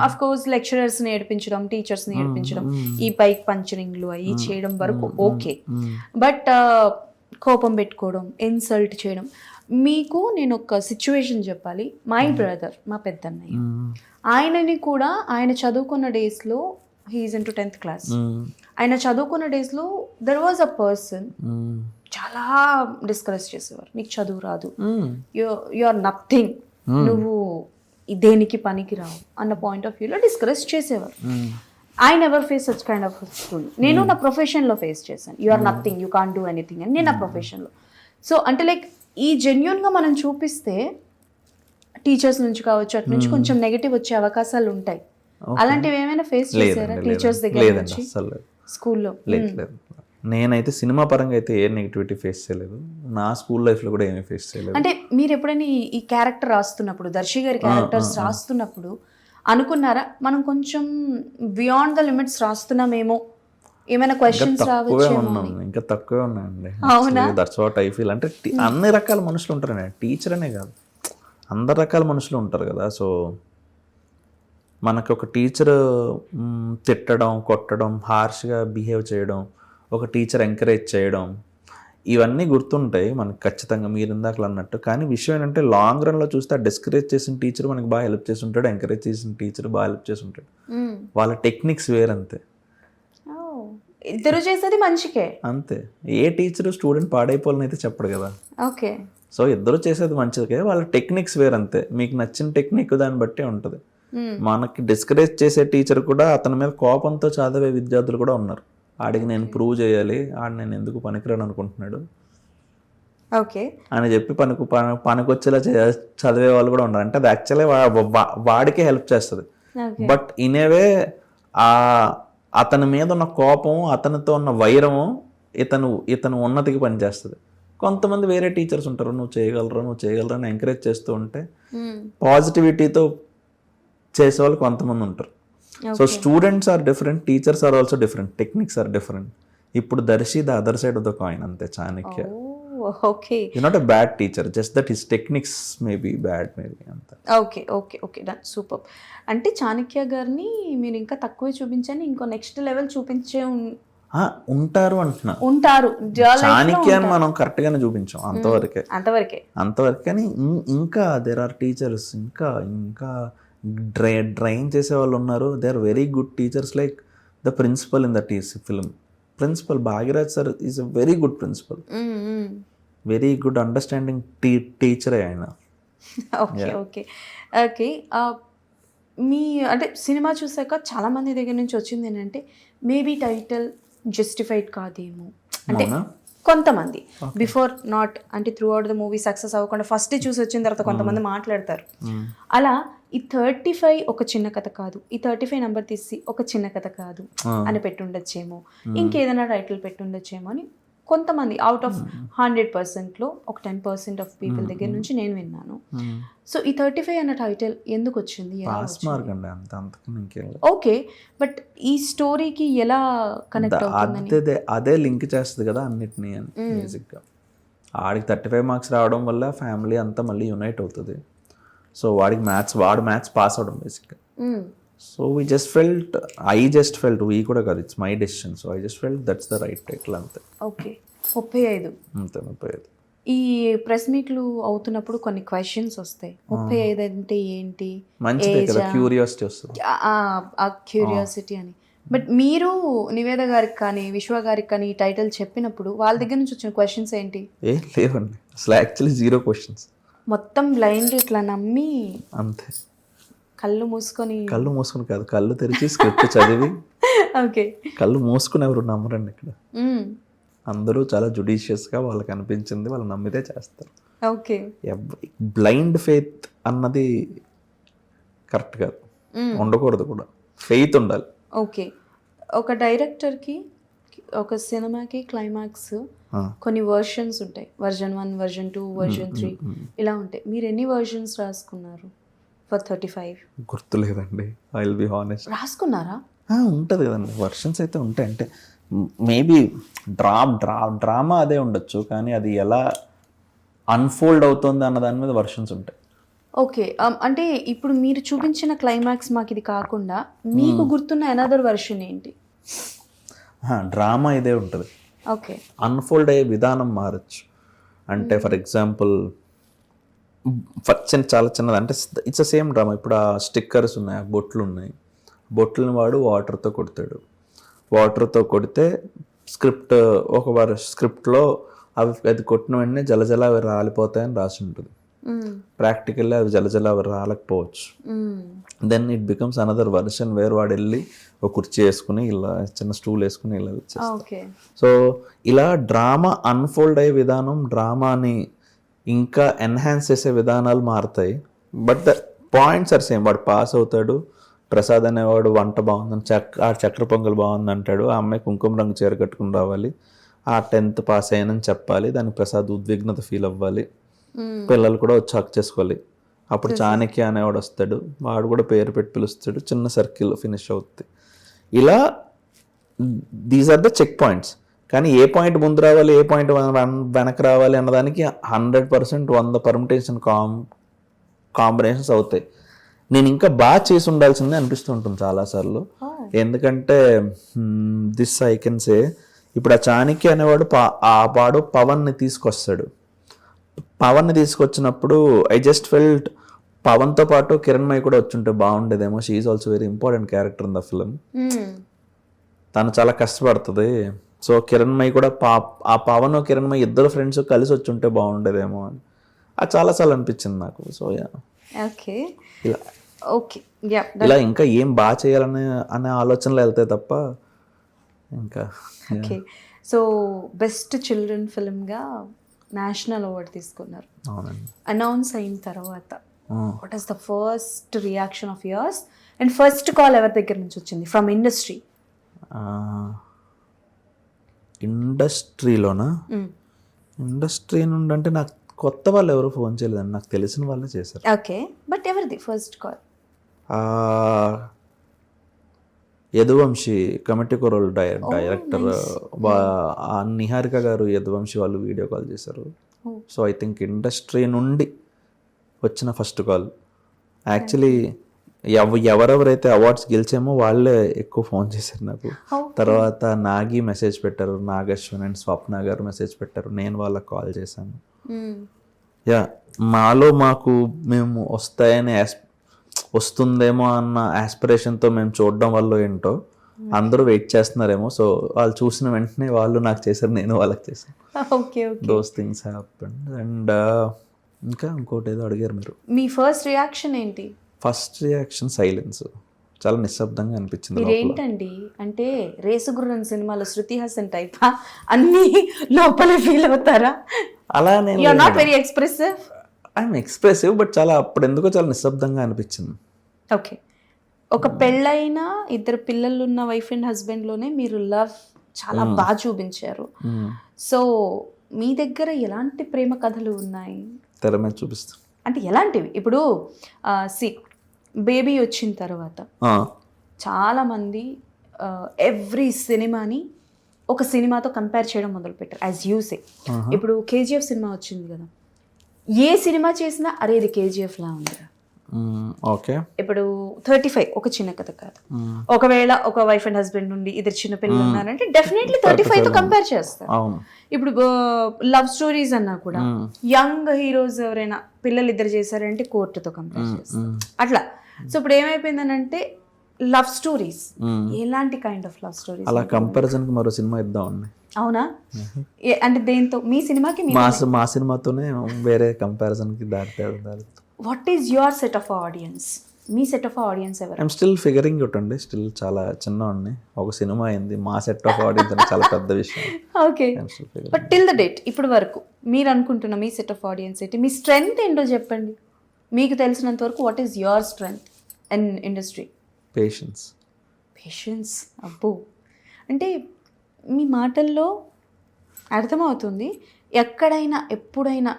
ఆఫ్ కోర్స్ లెక్చరర్స్ నేర్పించడం, టీచర్స్ నేర్పించడం, ఈ బైక్ పంచరింగ్లు అవి చేయడం వరకు ఓకే. బట్ కోపం పెట్టుకోవడం, ఇన్సల్ట్ చేయడం. మీకు నేను ఒక సిచ్యువేషన్ చెప్పాలి. మై బ్రదర్, మా పెద్దన్నయ్య, ఆయనని కూడా ఆయన చదువుకున్న డేస్లో, he's in to 10th class, ఆయన చదువుకున్న డేస్లో దెర్ వాజ్ అ పర్సన్ చాలా డిస్కరేజ్ చేసేవారు. నీకు చదువు రాదు, యు ఆర్ నథింగ్, నువ్వు దేనికి పనికి రావు అన్న పాయింట్ ఆఫ్ వ్యూలో డిస్కరేజ్ చేసేవారు. I never face such kind of student. నేను నా ప్రొఫెషన్లో ఫేస్ చేశాను. You are nothing, you can't do anything అని నేను నా ప్రొఫెషన్లో. సో అంటే లైక్ ఈ జెన్యున్గా మనం చూపిస్తే టీచర్స్ నుంచి కావచ్చు, అటు నుంచి కొంచెం నెగిటివ్ వచ్చే అవకాశాలు ఉంటాయి. అలాంటివి ఏమైనా ఫేస్ చేశారా టీచర్స్ దగ్గర నుంచి స్కూల్లో? లేదు, నేనైతే సినిమా పరంగా అయితే ఏ నెగిటివిటీ ఫేస్ చేయలేదు. నా స్కూల్ లైఫ్లో కూడా ఏమీ ఫేస్ చేయలేదు. అంటే మీరు ఎప్పుడైనా ఈ క్యారెక్టర్ రాస్తున్నప్పుడు, దర్శి గారి క్యారెక్టర్స్ రాస్తున్నప్పుడు అనుకున్నారా మనం కొంచెం బియాండ్ ద లిమిట్స్ రాస్తున్నామేమో, ఏమైనా క్వశ్చన్స్ రావచ్చేమో? ఇంకా తక్కువే ఉన్నాయండి. అవునా? That's what I feel. అంటే అన్ని రకాల మనుషులు ఉంటారండి, టీచర్ అనే కాదు, అందరు రకాల మనుషులు ఉంటారు కదా. సో మనకి ఒక టీచర్ తిట్టడం, కొట్టడం, హార్ష్గా బిహేవ్ చేయడం, ఒక టీచర్ ఎంకరేజ్ చేయడం, ఇవన్నీ గుర్తుంటాయి మనకి ఖచ్చితంగా, మీరు ఇందాకలు అన్నట్టు. కానీ విషయం ఏంటంటే లాంగ్ రన్లో చూస్తే ఆ డిస్కరేజ్ చేసిన టీచర్ మనకి బాగా హెల్ప్ చేసి ఉంటాడు, ఎంకరేజ్ చేసిన టీచర్ బాగా హెల్ప్ చేసి ఉంటాడు. వాళ్ళ టెక్నిక్స్ వేరంతే, ఇద్దరు చేసేది మంచికే అంతే. ఏ టీచరు స్టూడెంట్ పాడైపోవాలని అయితే చెప్పడు కదా. ఓకే. సో ఇద్దరు చేసేది మంచిదే, వాళ్ళ టెక్నిక్స్ వేరంతే. మీకు నచ్చిన టెక్నిక్ దాన్ని బట్టే ఉంటుంది. మనకి డిస్కరేజ్ చేసే టీచర్ కూడా అతని మీద కోపంతో చదివే విద్యార్థులు కూడా ఉన్నారు. ఆడికి నేను ప్రూవ్ చేయాలి, ఆడు నేను ఎందుకు పనికిరాను అనుకుంటున్నాడు ఓకే అని చెప్పి పనికొచ్చేలా చదివే వాళ్ళు కూడా ఉన్నారు. అంటే అది యాక్చువల్లీ వాడికే హెల్ప్ చేస్తుంది. బట్ ఇనేవే అతని మీద ఉన్న కోపం, అతనితో ఉన్న వైరము ఇతను ఉన్నతికి పనిచేస్తుంది. కొంతమంది వేరే టీచర్స్ ఉంటారు, నువ్వు చేయగలరా అని ఎంకరేజ్ చేస్తూ ఉంటే పాజిటివిటీతో చేసేవాళ్ళు కొంతమంది ఉంటారు. So students are different, teachers are also different, techniques are different. ఇప్పుడు Darshi the other side of the coin అంతే. Chanakya you not a bad teacher, just that his techniques may be bad maybe అంతే. Okay okay okay done, super. అంటే చాణక్య గారిని మీరు ఇంకా తక్కువే చూపించని ఇంకో next level చూపించే ఉంటారు అంటున్నా. ఉంటారు, చాణక్యాన్ని మనం కరెక్ట్ గానే చూపించాం అంతవరకే. కానీ ఇంకా దేర్ ఆర్ టీచర్స్ ఇంకా డ్రైన్ చేసే వాళ్ళు ఉన్నారు. They are very good teachers, like the principal in that film. Principal Bhagyaraj sir is a very good principal, very good understanding టీచరే ఆయన. Okay okay okay. మీ అంటే సినిమా చూసాక చాలా మంది దగ్గర నుంచి వచ్చింది ఏంటంటే మేబీ టైటిల్ జస్టిఫైడ్ కాదేమో అంటే కొంతమంది బిఫోర్ నాట్ అంటే through out the movie success అవ్వకుండా ఫస్ట్ చూసి వచ్చిన తర్వాత కొంతమంది మాట్లాడతారు. అలా ఈ 35 ఒక చిన్న కథ కాదు, ఈ 35 నెంబర్ తీసి ఒక చిన్న కథ కాదు అని పెట్టుండొచ్చేమో, ఇంకేదైనా టైటిల్ పెట్టుండొచ్చేమో అని కొంతమంది అవుట్ ఆఫ్ 100%లో ఒక 10% ఆఫ్ పీపుల్ దగ్గర నుంచి నేను విన్నాను. సో ఈ 35 అన్న టైటిల్ ఎందుకు వచ్చింది? ఓకే, బట్ ఈ స్టోరీకి ఎలా కనెక్ట్ అవుతుంది? అదే లింక్ చేస్తుంది కదా అన్నిటినీ అని. బేసిక్గా ఆడికి 35 మార్క్స్ రావడం వల్ల ఫ్యామిలీ అంతా మళ్ళీ యునైట్ అవుతుంది. సో వాడు మ్యాథ్స్ పాస్ అవడం బేసిక్గా. So I just felt we కూడా కాదు, it's my decision. So I just felt that's the right title అంతే. ఓకే, 35 అంతే. 35 ఈ ప్రెస్ మీట్లు అవుతున్నప్పుడు కొన్ని క్వశ్చన్స్ వస్తాయి. 35 అంటే ఏంటి? మంచిదే కదా, క్యూరియాసిటీ వస్తుంది. ఆ క్యూరియాసిటీ అని. బట్ మీరు నివేద గారికి కానీ విశ్వ గారికి కానీ ఈ టైటిల్ చెప్పినప్పుడు వాళ్ళ దగ్గర నుంచి వచ్చిన క్వశ్చన్స్ ఏంటి? ఏం లేవండి అసలు, యాక్చువల్లీ 0 క్వశ్చన్స్. మొత్తం బ్లైండ్ ఇట్లా నమ్మి అంతే. కళ్ళు మూసుకొని కాదు, కళ్ళు తెరిచి స్క్రిప్ట్ చదివి. ఓకే, కళ్ళు మూసుకుని ఎవరు నమ్మరండి ఇక్కడ. అందరూ చాలా జుడిషియస్గా వాళ్ళకి అనిపించింది వాళ్ళు నమ్మితే చేస్తారు. ఓకే, బ్లైండ్ ఫెయిత్ అన్నది కరెక్ట్ కాదు, ఉండకూడదు కూడా. ఫెయిత్ ఉండాలి. ఓకే, ఒక డైరెక్టర్కి ఒక సినిమాకి క్లైమాక్స్ కొన్ని వర్షన్స్ ఉంటాయి, వర్జన్ 1, వర్జన్ 2, వర్జన్ 3 ఇలా ఉంటాయి. మీరు ఎన్ని వర్షన్స్ రాసుకున్నారు ఫర్ 35? గుర్తులేదండి, ఐ విల్ బి హానెస్ట్. రాసుకున్నారా? ఉంటుంది కదండి, వర్షన్స్ అయితే ఉంటాయి. అంటే మేబీ డ్రామా అదే ఉండొచ్చు, కానీ అది ఎలా అన్ఫోల్డ్ అవుతుంది అన్న దాని మీద వర్షన్స్ ఉంటాయి. ఓకే, అంటే ఇప్పుడు మీరు చూపించిన క్లైమాక్స్ మాకు ఇది కాకుండా మీకు గుర్తున్న అనదర్ వర్షన్ ఏంటి? డ్రామా ఇదే ఉంటుంది, ఓకే. అన్ఫోల్డ్ అయ్యే విధానం మారచ్చు. అంటే ఫర్ ఎగ్జాంపుల్ చాలా చిన్నది, అంటే ఇట్స్ సేమ్ డ్రామా. ఇప్పుడు ఆ స్టిక్కర్స్ ఉన్నాయి, ఆ బొట్లు ఉన్నాయి, బొట్లని వాడు వాటర్తో కొడతాడు. వాటర్తో కొడితే స్క్రిప్ట్లో అది కొట్టిన వెంటనే జలజల అవి రాలిపోతాయని రాసి ఉంటుంది. ప్రాక్టికల్లీ అవి జలజల అవి రాలకపోవచ్చు. Then it becomes another version where వాడు వెళ్ళి ఒక కుర్చీ వేసుకుని ఇలా చిన్న స్టూల్ వేసుకుని ఇలా వచ్చేస్తాడు. సో ఇలా డ్రామా అన్ఫోల్డ్ అయ్యే విధానం, డ్రామాని ఇంకా ఎన్హాన్స్ చేసే విధానాలు మారుతాయి. But the points are same. వాడు పాస్ అవుతాడు, ప్రసాద్ అనేవాడు వంట బాగుందని చక్కెర పొంగల్ బాగుంది అంటాడు, ఆ అమ్మాయి కుంకుమ రంగు చీర కట్టుకుని రావాలి, ఆ 10th పాస్ అయ్యానని చెప్పాలి, దానికి ప్రసాద్ ఉద్విగ్నత ఫీల్ అవ్వాలి, పిల్లలు కూడా వచ్చి హక్ చేసుకోవాలి. అప్పుడు చాణక్య అనేవాడు వస్తాడు, వాడు కూడా పేరు పెట్టి పిలుస్తాడు, చిన్న సర్కిల్ ఫినిష్ అవుతుంది. ఇలా these are the check points. కానీ ఏ పాయింట్ ముందు రావాలి, ఏ పాయింట్ వెనక్కి రావాలి అన్నదానికి 100% 100 పర్మిటేషన్ కాంబినేషన్స్ అవుతాయి. నేను ఇంకా బాగా చేసి ఉండాల్సిందే అనిపిస్తూ ఉంటుంది చాలాసార్లు. ఎందుకంటే దిస్ ఐ కెన్ సే, ఇప్పుడు ఆ చాణక్య అనేవాడు వాడు పవన్ని తీసుకొస్తాడు. పవన్ని తీసుకొచ్చినప్పుడు ఐ జస్ట్ ఫెల్ట్ పవన్తో పాటు కిరణ్మయి కూడా వచ్చుంటే బాగుండేదేమో. She is also very important character in the film. తను చాలా కష్టపడుతుంది. సో కిరణ్మయి కూడా ఆ పవన్ కిరణ్మయి ఇద్దరు ఫ్రెండ్స్ కలిసి వచ్చి ఉంటే బాగుండేదేమో అని అది చాలాసార్లు అనిపించింది నాకు. సో ఇలా ఇంకా ఏం బాగా చేయాలనే ఆలోచనలు వెళ్తాయి తప్ప ఇంకా. ఓకే, సో బెస్ట్ చిల్డ్రన్ ఫిల్మ్గా నేషనల్ అవార్డు తీసుకున్నారు. అవునండి. అనౌన్స్ అయిన తర్వాత what is the first reaction of yours and first call ఎవరి దగ్గర నుంచి వచ్చింది ఫ్రమ్ ఇండస్ట్రీ? ఇండస్ట్రీలోనా? ఇండస్ట్రీ నుండి అంటే నాకు కొత్త వాళ్ళు ఎవరు ఫోన్ చేయలేదండి, నాకు తెలిసిన వాళ్ళే చేశారు. ఓకే, బట్ ఎవరిది first call? Yaduvamsi committee Kurrollu director Niharika గారు, యదువంశీ వాళ్ళు వీడియో కాల్ చేశారు. సో ఐ థింక్ ఇండస్ట్రీ నుండి వచ్చిన ఫస్ట్ కాల్. యాక్చువల్లీ ఎవరెవరైతే అవార్డ్స్ గెలిచామో వాళ్ళే ఎక్కువ ఫోన్ చేశారు నాకు. తర్వాత నాగి మెసేజ్ పెట్టారు, నాగశ్వన్ అండ్ స్వప్న గారు మెసేజ్ పెట్టారు, నేను వాళ్ళకి కాల్ చేశాను. మాకు మేము వస్తుందేమో అన్న ఆస్పిరేషన్తో మేము చూడడం వల్ల ఏంటో అందరూ వెయిట్ చేస్తున్నారేమో. సో వాళ్ళు చూసిన వెంటనే వాళ్ళు నాకు చేశారు, నేను వాళ్ళకి చేశాను. Those things happened. అండ్ ఇంకా ఇంకోటి ఏదో అడిగారు మీరు. మీ ఫస్ట్ రియాక్షన్ ఏంటి? First reaction silence. చాలా నిశ్శబ్దంగా అనిపించింది. మీరు ఏంటండి అంటే రేసుగుర్రం సినిమాలో శృతి హాసన్ టైప్ అన్ని లోపల ఫీల్ అవుతారా? అలానే not very expressive. I'm expressive, but చాలా అప్పుడు ఎందుకో చాలా నిశ్శబ్దంగా అనిపించింది. ఓకే, ఒక పెళ్ళైన ఇద్దరు పిల్లలు ఉన్న వైఫ్ అండ్ హస్బెండ్లోనే మీరు లవ్ చాలా బాగా చూపించారు. సో మీ దగ్గర ఎలాంటి ప్రేమ కథలు ఉన్నాయి? తెర మీద చూపిస్తాను అంటే ఎలాంటివి? ఇప్పుడు బేబీ వచ్చిన తర్వాత చాలామంది ఎవ్రీ సినిమాని ఒక సినిమాతో కంపేర్ చేయడం మొదలుపెట్టారు. యాజ్ యూ సే, ఇప్పుడు KGF సినిమా వచ్చింది కదా, ఏ సినిమా చేసినా అరే ఇది KGF లా ఉంది. ఓకే, ఇప్పుడు 35 ఒక చిన్న కథ కాదు. ఒకవేళ ఒక వైఫ్ అండ్ హస్బెండ్ నుండి ఇద్దరు చిన్న పిల్లలు ఉన్నారంటే డెఫినెట్లీ 35 తో కంపేర్ చేస్తారు. ఇప్పుడు లవ్ స్టోరీస్ అన్నా కూడా యంగ్ హీరోస్ ఎవరైనా పిల్లలు ఇద్దరు చేశారంటే కోర్టుతో కంపేర్ చేస్తారు అట్లా. సో ఇప్పుడు ఏమైపోయిందనంటే లవ్ స్టోరీస్, ఎలాంటి కైండ్ ఆఫ్ లవ్ స్టోరీస్? అలా కంపారిజన్ కి మరో సినిమా ఇద్దామండి. అవునా? అంటే దేంతో? మీ సినిమాకి మా సినిమాతోనే వేరే కంపారిజన్ కి దారి. What is your set of audience? మీ సెట్ ఆఫ్ ఆడియన్స్ ఎవరు? ఐఎమ్ స్టిల్ ఫిగరింగ్ అవుట్ అండి. స్టిల్ చాలా చిన్నవాడిని. ఒక సినిమా అయింది, మా సెట్ ఆఫ్ ఆడియన్స్ అంటే చాలా పెద్ద విషయం. Okay, but till the date ఇప్పుడు వరకు మీరు అనుకుంటున్న మీ సెట్ ఆఫ్ ఆడియన్స్ ఏంటి? మీ స్ట్రెంగ్త్ ఏంటో చెప్పండి. మీకు తెలిసినంత వరకు what is your strength in industry? Patience. అబ్బో, అంటే మీ మాటల్లో అర్థమవుతుంది, ఎక్కడైనా ఎప్పుడైనా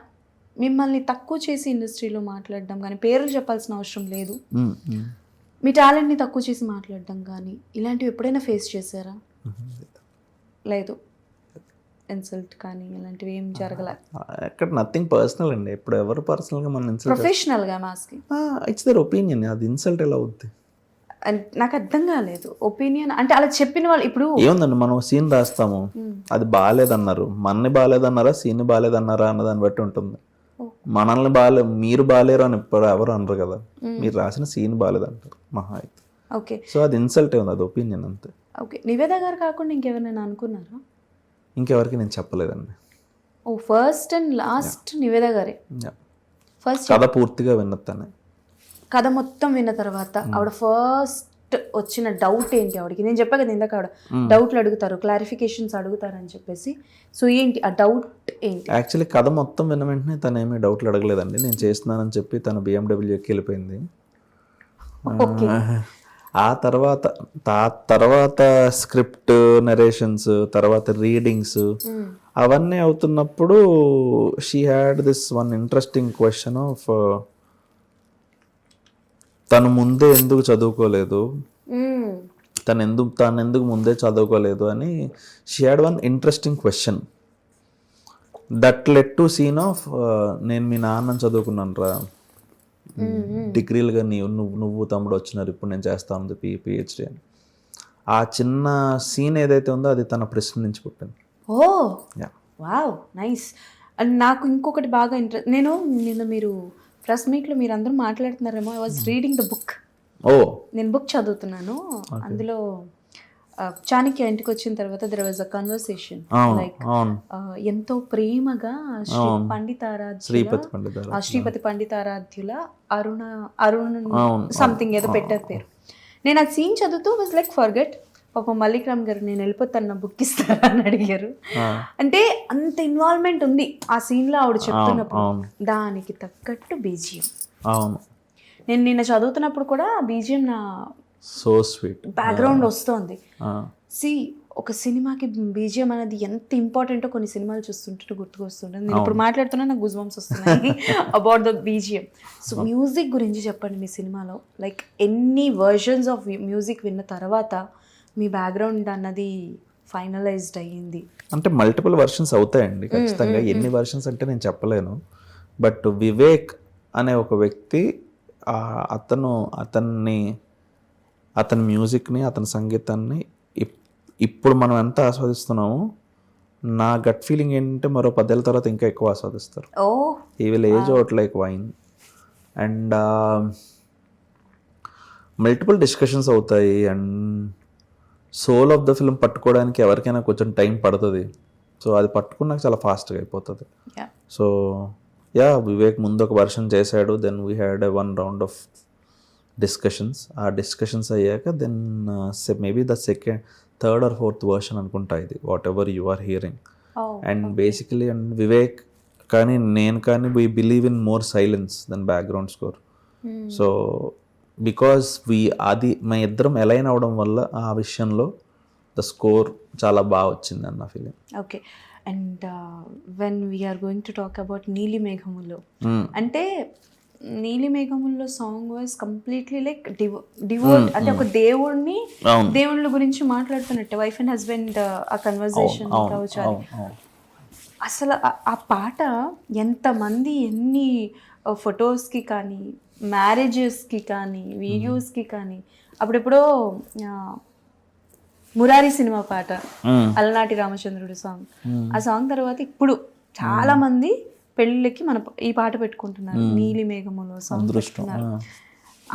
మిమ్మల్ని తక్కువ చేసి ఇండస్ట్రీలో మాట్లాడడం కానీ, పేర్లు చెప్పాల్సిన అవసరం లేదు, మీ టాలెంట్ని తక్కువ చేసి మాట్లాడడం కానీ ఇలాంటివి ఎప్పుడైనా ఫేస్ చేశారా? లేదు, ఇన్సల్ట్ కానీ ఇలాంటివి ఏం జరగలే? అక్కడ నథింగ్ పర్సనల్ అండి, ఇప్పుడు ఎవరు పర్సనల్గా మన ఇన్సల్ట్, ప్రొఫెషనల్గా మాస్కి ఇట్స్ దర్ ఒపీనియన్, అది ఇన్సల్ట్ ఎలా అవుద్ది? నాకు అర్థం కాలేదు. ఒపీనియన్ అంటే అలా చెప్పిన వాళ్ళు ఇప్పుడు ఏముందండి, మనం సీన్ రాస్తాము, అది బాగాలేదన్నారు, మనని బాగాలేదన్నారా సీన్ బాగాలేదన్నారా అన్న దాన్ని బట్టి ఉంటుంది. మనల్ని మీరు బాగాలేరు అని ఎవరు అనరు కదా, మీరు రాసిన సీన్ బాగాలేదంటారు మహా అయితే. ఓకే, సో అది ఇన్సల్ట్ ఉంది, అది ఒపీనియన్ అంతే. ఓకే, నివేద గారు కాకుండా ఇంకెవరైనా అనుకున్నారా? ఇంకెవరికి నేను చెప్పలేదండి. ఓ, ఫస్ట్ అండ్ లాస్ట్ నివేద గారే. ఫస్ట్ కథ పూర్తిగా విన్నతానే, కథ మొత్తం విన్న తర్వాత ఆవిడ ఫస్ట్ వచ్చిన డౌట్ ఏంటి ఆవిడకి? నేను చెప్పా కదా ఇందాక, ఆవిడ డౌట్లు అడుగుతారు, క్లారిఫికేషన్స్ అడుగుతారు అని చెప్పేసి. సో ఏంటి ఆ డౌట్ ఏంటి? యాక్చువల్లీ కథ మొత్తం విన్న వెంటనే తను ఏమీ డౌట్లు అడగలేదండి, నేను చేస్తున్నానని చెప్పి తను BMW వెళ్ళిపోయింది. ఆ తర్వాత స్క్రిప్ట్, నరేషన్స్, తర్వాత రీడింగ్స్ అవన్నీ అవుతున్నప్పుడు she had this one interesting question of తను ముందే ఎందుకు చదువుకోలేదు, తను ఎందుకు ముందే చదువుకోలేదు అని she had one interesting question that led to scene of నేను మీ నాన్నని చదువుకున్నాను రా, డిగ్రీలుగా నువ్వు తమ్ముడు వచ్చినారు, ఇప్పుడు నేను చేస్తాను PhD అని. ఆ చిన్న సీన్ ఏదైతే ఉందో అది తన ప్రశ్న నుంచి పుట్టింది. ఓ వావ్, నైస్. అండ్ నాకు ఇంకొకటి బాగా నిన్న మీరు ప్రెస్ మీట్లో మీరు అందరూ మాట్లాడుతున్నారేమో, I was reading the book. నేను బుక్ చదువుతున్నాను, అందులో చాణక్య ఇంటికి వచ్చిన తర్వాత there was a conversation like ఎంతో ప్రేమగా శ్రీపతి పండితారాధ్యుల అరుణ సంథింగ్ ఏదో పెట్టారు పేరు. నేను ఆ సీన్ చదువుతూ వాజ్ లైక్ ఫర్గెట్. పాపం మల్లిక్రామ్ గారు నేను వెళ్ళిపోతాను, నా బుక్ ఇస్తారా అని అడిగారు. అంటే అంత ఇన్వాల్వ్మెంట్ ఉంది ఆ సీన్ లో ఆవిడ చెప్తున్నప్పుడు. దానికి తగ్గట్టు బీజిఎం, నేను నిన్న చదువుతున్నప్పుడు కూడా బీజిఎం నా సో స్వీట్ బ్యాక్గ్రౌండ్ వస్తుంది. సి ఒక సినిమాకి బీజిఎం అనేది ఎంత ఇంపార్టెంటో కొన్ని సినిమాలు చూస్తుంటే గుర్తుకొస్తుంటుంది. నేను ఇప్పుడు మాట్లాడుతున్నా నాకు గుజ్బంప్స్ వస్తున్నాయి about the BGM. So music గురించి చెప్పండి మీ సినిమాలో, లైక్ ఎన్ని వర్షన్స్ ఆఫ్ మ్యూజిక్ విన్న తర్వాత మీ బ్యాక్గ్రౌండ్ అన్నది ఫైనలైజ్డ్ అయ్యింది? అంటే మల్టిపుల్ వర్షన్స్ అవుతాయండి ఖచ్చితంగా, ఎన్ని వర్షన్స్ అంటే నేను చెప్పలేను. బట్ వివేక్ అనే ఒక వ్యక్తి అతని మ్యూజిక్ని, అతని సంగీతాన్ని ఇప్పుడు మనం ఎంత ఆస్వాదిస్తున్నామో నా గట్ ఫీలింగ్ ఏంటంటే మరో 10 ఏళ్ళ తర్వాత ఇంకా ఎక్కువ ఆస్వాదిస్తారు. ఈ will age out like wine. And multiple discussions అవుతాయి. And soul of the film పట్టుకోవడానికి ఎవరికైనా కొంచెం టైం పడుతుంది. సో అది పట్టుకున్నాక చాలా ఫాస్ట్గా అయిపోతుంది. సో వివేక్ ముందు ఒక వర్షన్ చేశాడు, then we had one round of discussions. ఆ డిస్కషన్స్ అయ్యాక then maybe the third or fourth version అనుకుంటా ఇది, whatever you are hearing. And basically and Vivek కానీ నేను కానీ we believe in more silence then background score. So because అది మా ఇద్దరం అలైన్ అవడం వల్ల ఆ విషయంలో ద స్కోర్ చాలా బాగా వచ్చింది అన్న feeling. Okay. And when we're going to talk about నీలి మేఘములో, అంటే నీలి మేఘముల్లో song was completely like devout, అంటే ఒక దేవుళ్ళ గురించి మాట్లాడుతున్నట్టు, వైఫ్ అండ్ హస్బెండ్ ఆ కన్వర్జేషన్ కావచ్చు. అసలు ఆ పాట ఎంతమంది ఎన్ని ఫొటోస్కి కానీ, మ్యారేజెస్కి కానీ, వీడియోస్కి కానీ, అప్పుడెప్పుడో మురారి సినిమా పాట అలనాటి రామచంద్రుడు సాంగ్, ఆ సాంగ్ తర్వాత ఇప్పుడు చాలా మంది పెళ్ళిళ్ళకి ఈ పాట పెట్టుకుంటున్నారు, నీలి మేఘములో సాంగ్ పెట్టుకున్నారు.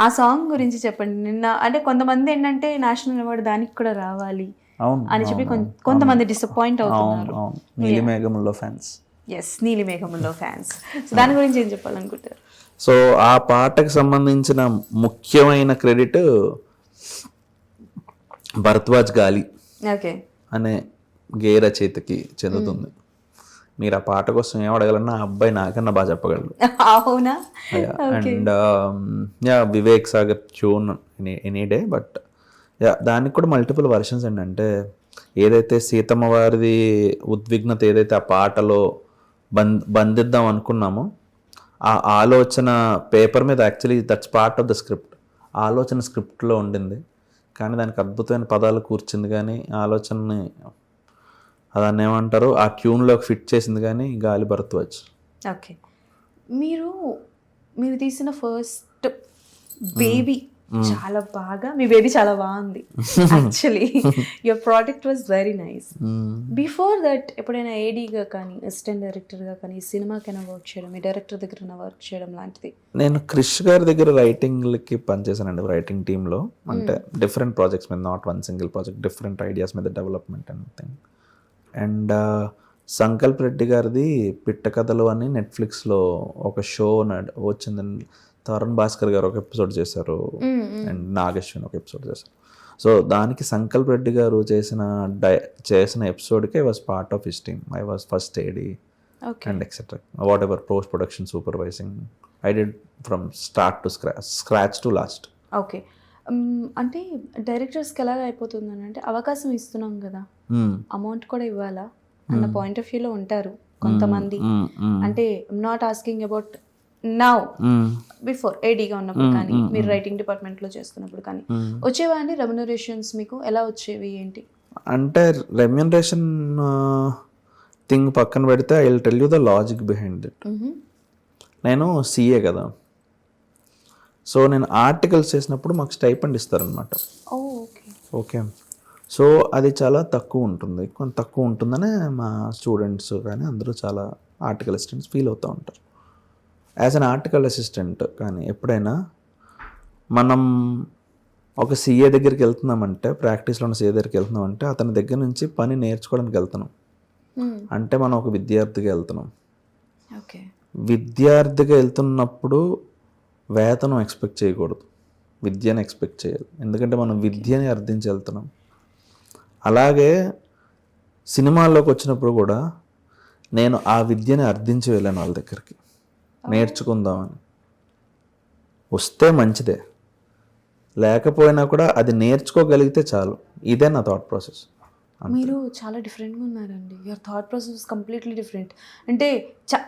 ఆ సాంగ్ గురించి చెప్పండి. నిన్న అంటే కొంతమంది ఏంటంటే నేషనల్ అవార్డు దానికి కూడా రావాలి అని చెప్పి కొంతమంది డిసప్పాయింట్ అవుతున్నారు. నీలి మేఘములో ఫ్యాన్స్. ఎస్, నీలి మేఘములో ఫ్యాన్స్. దాని గురించి ఏం చెప్పాలనుకుంటారు? సో ఆ పాటకు సంబంధించిన ముఖ్యమైన క్రెడిట్ భరద్వాజ్ గాలి అనే గేయ రచయితకి చెందుతుంది. మీరు ఆ పాట కోసం ఏం అడగాలన్నా ఆ అబ్బాయి నాకన్నా బాగా చెప్పగలడు. అవునా? And Vivek Sagar tune any day. But దానికి కూడా మల్టిపుల్ వర్షన్స్ అండి. అంటే ఏదైతే సీతమ్మ వారిది ఉద్విగ్నత ఏదైతే ఆ పాటలో బంధిద్దాం అనుకున్నామో ఆ ఆలోచన పేపర్ మీద actually that's part of the script. ఆలోచన స్క్రిప్ట్లో ఉండింది, కానీ దానికి అద్భుతమైన పదాలు కూర్చింది, కానీ ఆలోచనని దాన్ని ఏమంటారు ఆ ట్యూన్లోకి ఫిట్ చేసింది కానీ గాలి భరద్వాజ్. ఓకే, మీరు తీసిన ఫస్ట్ బేబీ చాలా బాగా, మీ బేబీ చాలా బాగుంది actually. Your product was very nice. Before that ఎప్పుడైనా ఏడీగా కానీ అసిస్టెంట్ డైరెక్టర్గా కానీ సినిమాకైనా వర్క్ చేయడం, మీ డైరెక్టర్ దగ్గర వర్క్ చేయడం లాంటిది? నేను క్రిష్ గారి దగ్గర రైటింగ్కి పనిచేశానండి, రైటింగ్ టీంలో. అంటే డిఫరెంట్ ప్రాజెక్ట్స్ మీద, not one single project, different ideas మీద development and thing. And Sankalp Reddy గారిది పిట్ట కథలు అని నెట్ఫ్లిక్స్లో ఒక షో వచ్చిందండి. తరుణ్ భాస్కర్ గారు ఒక ఎపిసోడ్ చేశారు అండ్ నాగేశ్వన్ ఒక ఎపిసోడ్ చేశారు. సో దానికి సంకల్ప్ రెడ్డి గారు చేసిన ఎపిసోడ్కి I was part of his team. I was first AD and etcetera, whatever post production supervising I did from start to scratch to last. Okay, అంటే డైరెక్టర్స్కి ఎలాగ అయిపోతుంది అని అంటే అవకాశం ఇస్తున్నాం కదా, అమౌంట్ కూడా ఇవ్వాలా అన్న పాయింట్ ఆఫ్ వ్యూలో ఉంటారు కొంతమంది. అంటే not asking about now, before ఏడీగా ఉన్నప్పుడు కానీ, మీరు రైటింగ్ డిపార్ట్మెంట్లో చేస్తున్నప్పుడు కానీ వచ్చేవా అండి రెమ్యునరేషన్స్? మీకు ఎలా వచ్చేవి ఏంటి? అంటే రెమ్యునరేషన్ థింగ్ పక్కన పెడితే I will tell you the logic behind it. నేను సిఏ కదా, సో నేను ఆర్టికల్స్ చేసినప్పుడు మాకు స్టైపెండ్ ఇస్తారనమాట. ఓకే, సో అది చాలా తక్కువ ఉంటుంది. కొంత తక్కువ ఉంటుందనే మా స్టూడెంట్స్ కానీ అందరూ చాలా ఆర్టికల్ అసిస్టెంట్స్ ఫీల్ అవుతూ ఉంటారు. యాజ్ అన్ ఆర్టికల్ అసిస్టెంట్ కానీ ఎప్పుడైనా మనం ఒక సీఏ దగ్గరికి వెళ్తున్నామంటే, ప్రాక్టీస్లో ఉన్న సీఏ దగ్గరికి వెళ్తున్నామంటే అతని దగ్గర నుంచి పని నేర్చుకోవడానికి వెళ్తున్నాం. అంటే మనం ఒక విద్యార్థిగా వెళ్తున్నాం. విద్యార్థిగా వెళ్తున్నప్పుడు వేతనం ఎక్స్పెక్ట్ చేయకూడదు, విద్యను ఎక్స్పెక్ట్ చేయాలి. ఎందుకంటే మనం విద్యని అర్థించి వెళ్తున్నాం. అలాగే సినిమాల్లోకి వచ్చినప్పుడు కూడా నేను ఆ విద్యని అర్థించి వెళ్ళాను వాళ్ళ దగ్గరికి, నేర్చుకుందామని. వస్తే మంచిదే, లేకపోయినా కూడా అది నేర్చుకోగలిగితే చాలు. ఇదే నా థాట్ ప్రాసెస్. మీరు చాలా డిఫరెంట్గా ఉన్నారండి. Your thought process completely different. అంటే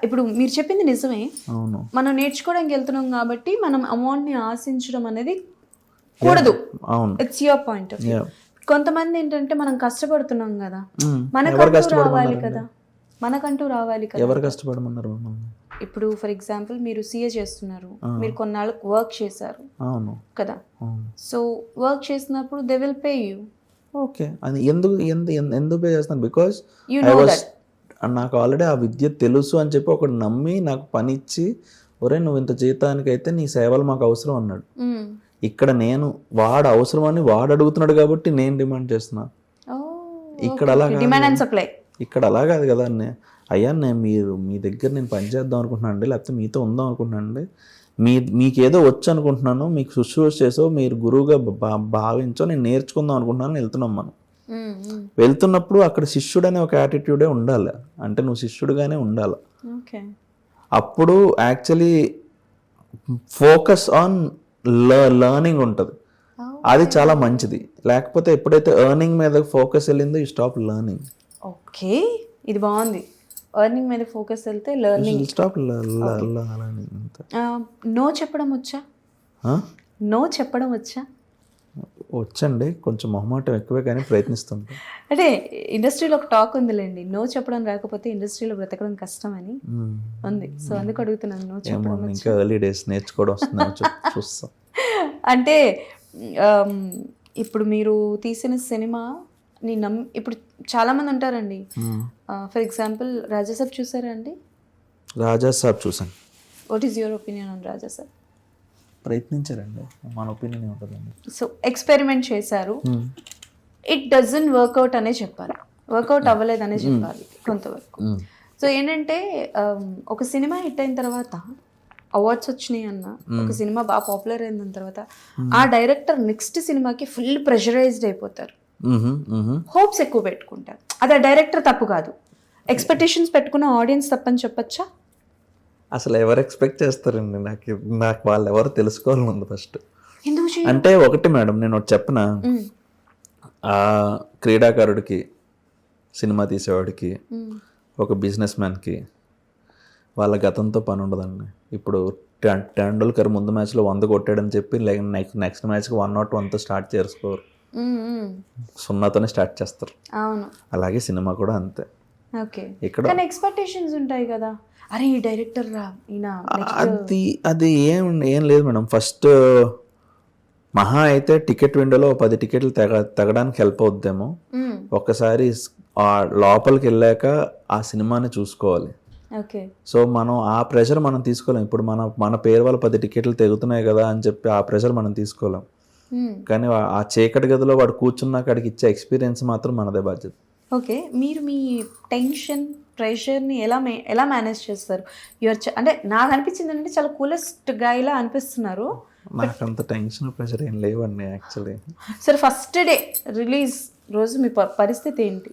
ఇప్పుడు మీరు చెప్పింది నిజమే. అవును, మనం నేర్చుకోవడానికి వెళ్తున్నాం కాబట్టి మనం అమౌంట్ని ఆశించడం అనేది కూడదు. అవును, it's your point of view. కొంతమంది ఏంటంటే మనం కష్టపడుతున్నాం కదా, మనకంటూ రావాలి కదా, మనకంటూ రావాలి కదా. ఎవరు కష్టపడమన్నారు? ఇప్పుడు ఫర్ ఎగ్జాంపుల్ మీరు సీఏ చేస్తున్నారు, మీరు కొన్నాళ్ళు వర్క్ చేశారు కదా, సో వర్క్ చేసినప్పుడు they will pay you. Okay, అది ఎందుకు పే చేస్తాను? బికాజ్ నాకు ఆల్రెడీ ఆ విద్య తెలుసు అని చెప్పి ఒకటి నమ్మి నాకు పని ఇచ్చి, ఒరే నువ్వు ఇంత జీతానికి అయితే నీ సేవలు మాకు అవసరం అన్నాడు. ఇక్కడ నేను వాడు అవసరం అని వాడు అడుగుతున్నాడు కాబట్టి నేను డిమాండ్ చేస్తున్నా. ఇక్కడ అలా కాదు కదా. అయ్యా నేను మీ దగ్గర నేను పని చేద్దాం అనుకుంటున్నాను అండి, లేకపోతే మీతో ఉందాం అనుకుంటున్నాను అండి, మీకేదో వచ్చు అనుకుంటున్నాను, మీకు శుశ్రూష చేసో మీరు గురువుగా భావించో నేను నేర్చుకుందాం అనుకుంటున్నాను, వెళ్తున్నాం. మనం వెళ్తున్నప్పుడు అక్కడ శిష్యుడు అనే ఒక యాటిట్యూడే ఉండాలి. అంటే నువ్వు శిష్యుడుగానే ఉండాలి. అప్పుడు యాక్చువల్లీ ఫోకస్ ఆన్ లర్నింగ్ ఉంటుంది. అది చాలా మంచిది. లేకపోతే ఎప్పుడైతే ఎర్నింగ్ మీద ఫోకస్ వెళ్ళిందో యూ స్టాప్ లర్నింగ్. ఓకే, ఇది బాగుంది. ఎర్నింగ్ మీద ఫోకస్ వెళ్తే లర్నింగ్ స్టాప్. నో చెప్పడం వచ్చా? నో చెప్పడం వచ్చా? వచ్చండి, కొంచెం మొహమాటం ఎక్కువే కానీ ప్రయత్నిస్తుంటాం. అంటే ఇండస్ట్రీలో ఒక టాక్ ఉందిలేండి, నో చెప్పడం రాకపోతే ఇండస్ట్రీలో బ్రతకడం కష్టం అని ఉంది. సో అందుకు అడుగుతున్నాను, నో చెప్పడం. ఇంకా ఎర్లీ డేస్ నేర్చుకోవడం వస్తుంది, చూస్తాం. అంటే ఇప్పుడు మీరు తీసిన సినిమా ఇప్పుడు చాలా మంది ఉంటారండి. ఫర్ ఎగ్జాంపుల్ రాజాసాబ్ చూసారా అండి? రాజాసాబ్ చూసాను. What is your opinion on Rajasaab? ప్రయత్నించారండి, మన ఒపీనియన్ ఉంటుందండి. సో ఎక్స్పెరిమెంట్ చేశారు, ఇట్ డజంట్ వర్కౌట్ అనే చెప్పాలి, వర్కౌట్ అవ్వలేదనే చెప్పాలి కొంతవరకు. సో ఏంటంటే ఒక సినిమా హిట్ అయిన తర్వాత అవార్డ్స్ వచ్చినాయి అన్న, ఒక సినిమా బాగా పాపులర్ అయిన తర్వాత ఆ డైరెక్టర్ నెక్స్ట్ సినిమాకి ఫుల్ ప్రెషరైజ్డ్ అయిపోతారు, హోప్స్ ఎక్కువ పెట్టుకుంటారు. అది ఆ డైరెక్టర్ తప్పు కాదు, ఎక్స్పెక్టేషన్స్ పెట్టుకున్న ఆడియన్స్ తప్పని చెప్పచ్చా? అసలు ఎవరు ఎక్స్పెక్ట్ చేస్తారండి? నాకు వాళ్ళు ఎవరు తెలుసుకోవాలి ముందు ఫస్ట్. ఎందుకు? అంటే ఒకటి మేడం, నేను ఒకటి చెప్పనా, ఆ క్రీడాకారుడికి, సినిమా తీసేవాడికి, ఒక బిజినెస్ మ్యాన్కి వాళ్ళ గతంతో పని ఉండదండి. ఇప్పుడు టెండూల్కర్ ముందు మ్యాచ్లో 100 కొట్టాడని చెప్పి నెక్స్ట్ మ్యాచ్కి 101తో స్టార్ట్ చేసుకోరు, 0తోనే స్టార్ట్ చేస్తారు. అవును. అలాగే సినిమా కూడా అంతే. ఓకే. ఇక్కడ కానీ ఎక్స్పెక్టేషన్స్ ఉంటాయి కదా, అరే ఈ డైరెక్టర్ రా ఈయన. అది ఏం లేదు మేడం. ఫస్ట్ మహా అయితే టికెట్ విండోలో 10 టికెట్లు తెగడానికి హెల్ప్ అవుద్దేమో. ఒక్కసారి ఆ లోపలికి వెళ్ళాక ఆ సినిమాని చూసుకోవాలి. ఓకే. సో మనం ఆ ప్రెషర్ మనం తీసుకోలేం. ఇప్పుడు మన పేరు వల్ల 10 టికెట్లు తెగుతున్నాయి కదా అని చెప్పి ఆ ప్రెషర్ మనం తీసుకోలేం. కానీ ఆ చీకటి గదిలో వాడు కూర్చున్నా కాడికి ఇచ్చే ఎక్స్పీరియన్స్ మాత్రం మనదే బాధ్యత. ఓకే. మీరు మీ టెన్షన్ ప్రెషర్ని ఎలా మేనేజ్ చేస్తారు? అంటే నాకు అనిపించింది అంటే చాలా కూలెస్ట్ గాయలా అనిపిస్తున్నారు. నాకు అంత టెన్షన్ ప్రెషర్ ఏం లేవండి యాక్చువల్లీ. సరే, ఫస్ట్ డే రిలీజ్ రోజు మీ పరిస్థితి ఏంటి?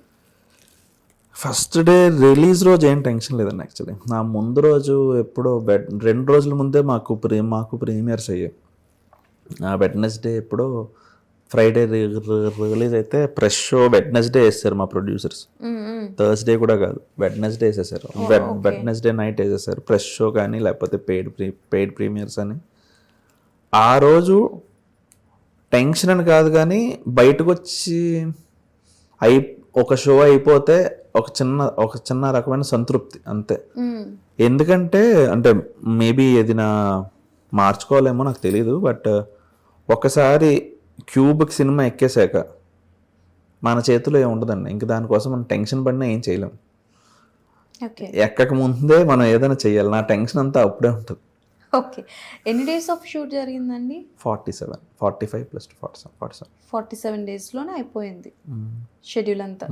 ఫస్ట్ డే రిలీజ్ రోజు ఏం టెన్షన్ లేదండి యాక్చువల్లీ. నా ముందు రోజు ఎప్పుడో 2 రోజుల ముందే మాకు ప్రీమియర్స్ అయ్యాయి. వెడ్నెస్డే ఎప్పుడో ఫ్రైడే రిలీజ్ అయితే ప్రెస్ షో వెడ్నెస్డే వేస్తారు మా ప్రొడ్యూసర్స్. థర్స్డే కూడా కాదు, వెడ్నెస్డే వేసేసారు. వెడ్నెస్డే నైట్ వేసేసారు ప్రెస్ షో కానీ లేకపోతే పెయిడ్ ప్రీమియర్స్ అని. ఆ రోజు టెన్షన్ అని కాదు కానీ బయటకు వచ్చి ఒక షో అయిపోతే ఒక చిన్న రకమైన సంతృప్తి అంతే. ఎందుకంటే అంటే మేబీ ఇది నా మార్చుకోవాలేమో నాకు తెలీదు, బట్ ఒకసారి క్యూబ్కి సినిమా ఎక్కేసాక మన చేతిలో ఏమి ఉండదండి. ఇంక దానికోసం మనం టెన్షన్ పడినా ఏం చేయలేం. ఎక్కక ముందే మనం ఏదైనా చెయ్యాలి. నా టెన్షన్ అంతా అప్పుడే ఉంటుంది. ఓకే. ఎన్ని డేస్ ఆఫ్ షూట్ జరిగిందండి? 45 ప్లస్ 47. 47 డేస్లోనే అయిపోయింది షెడ్యూల్ అంతా.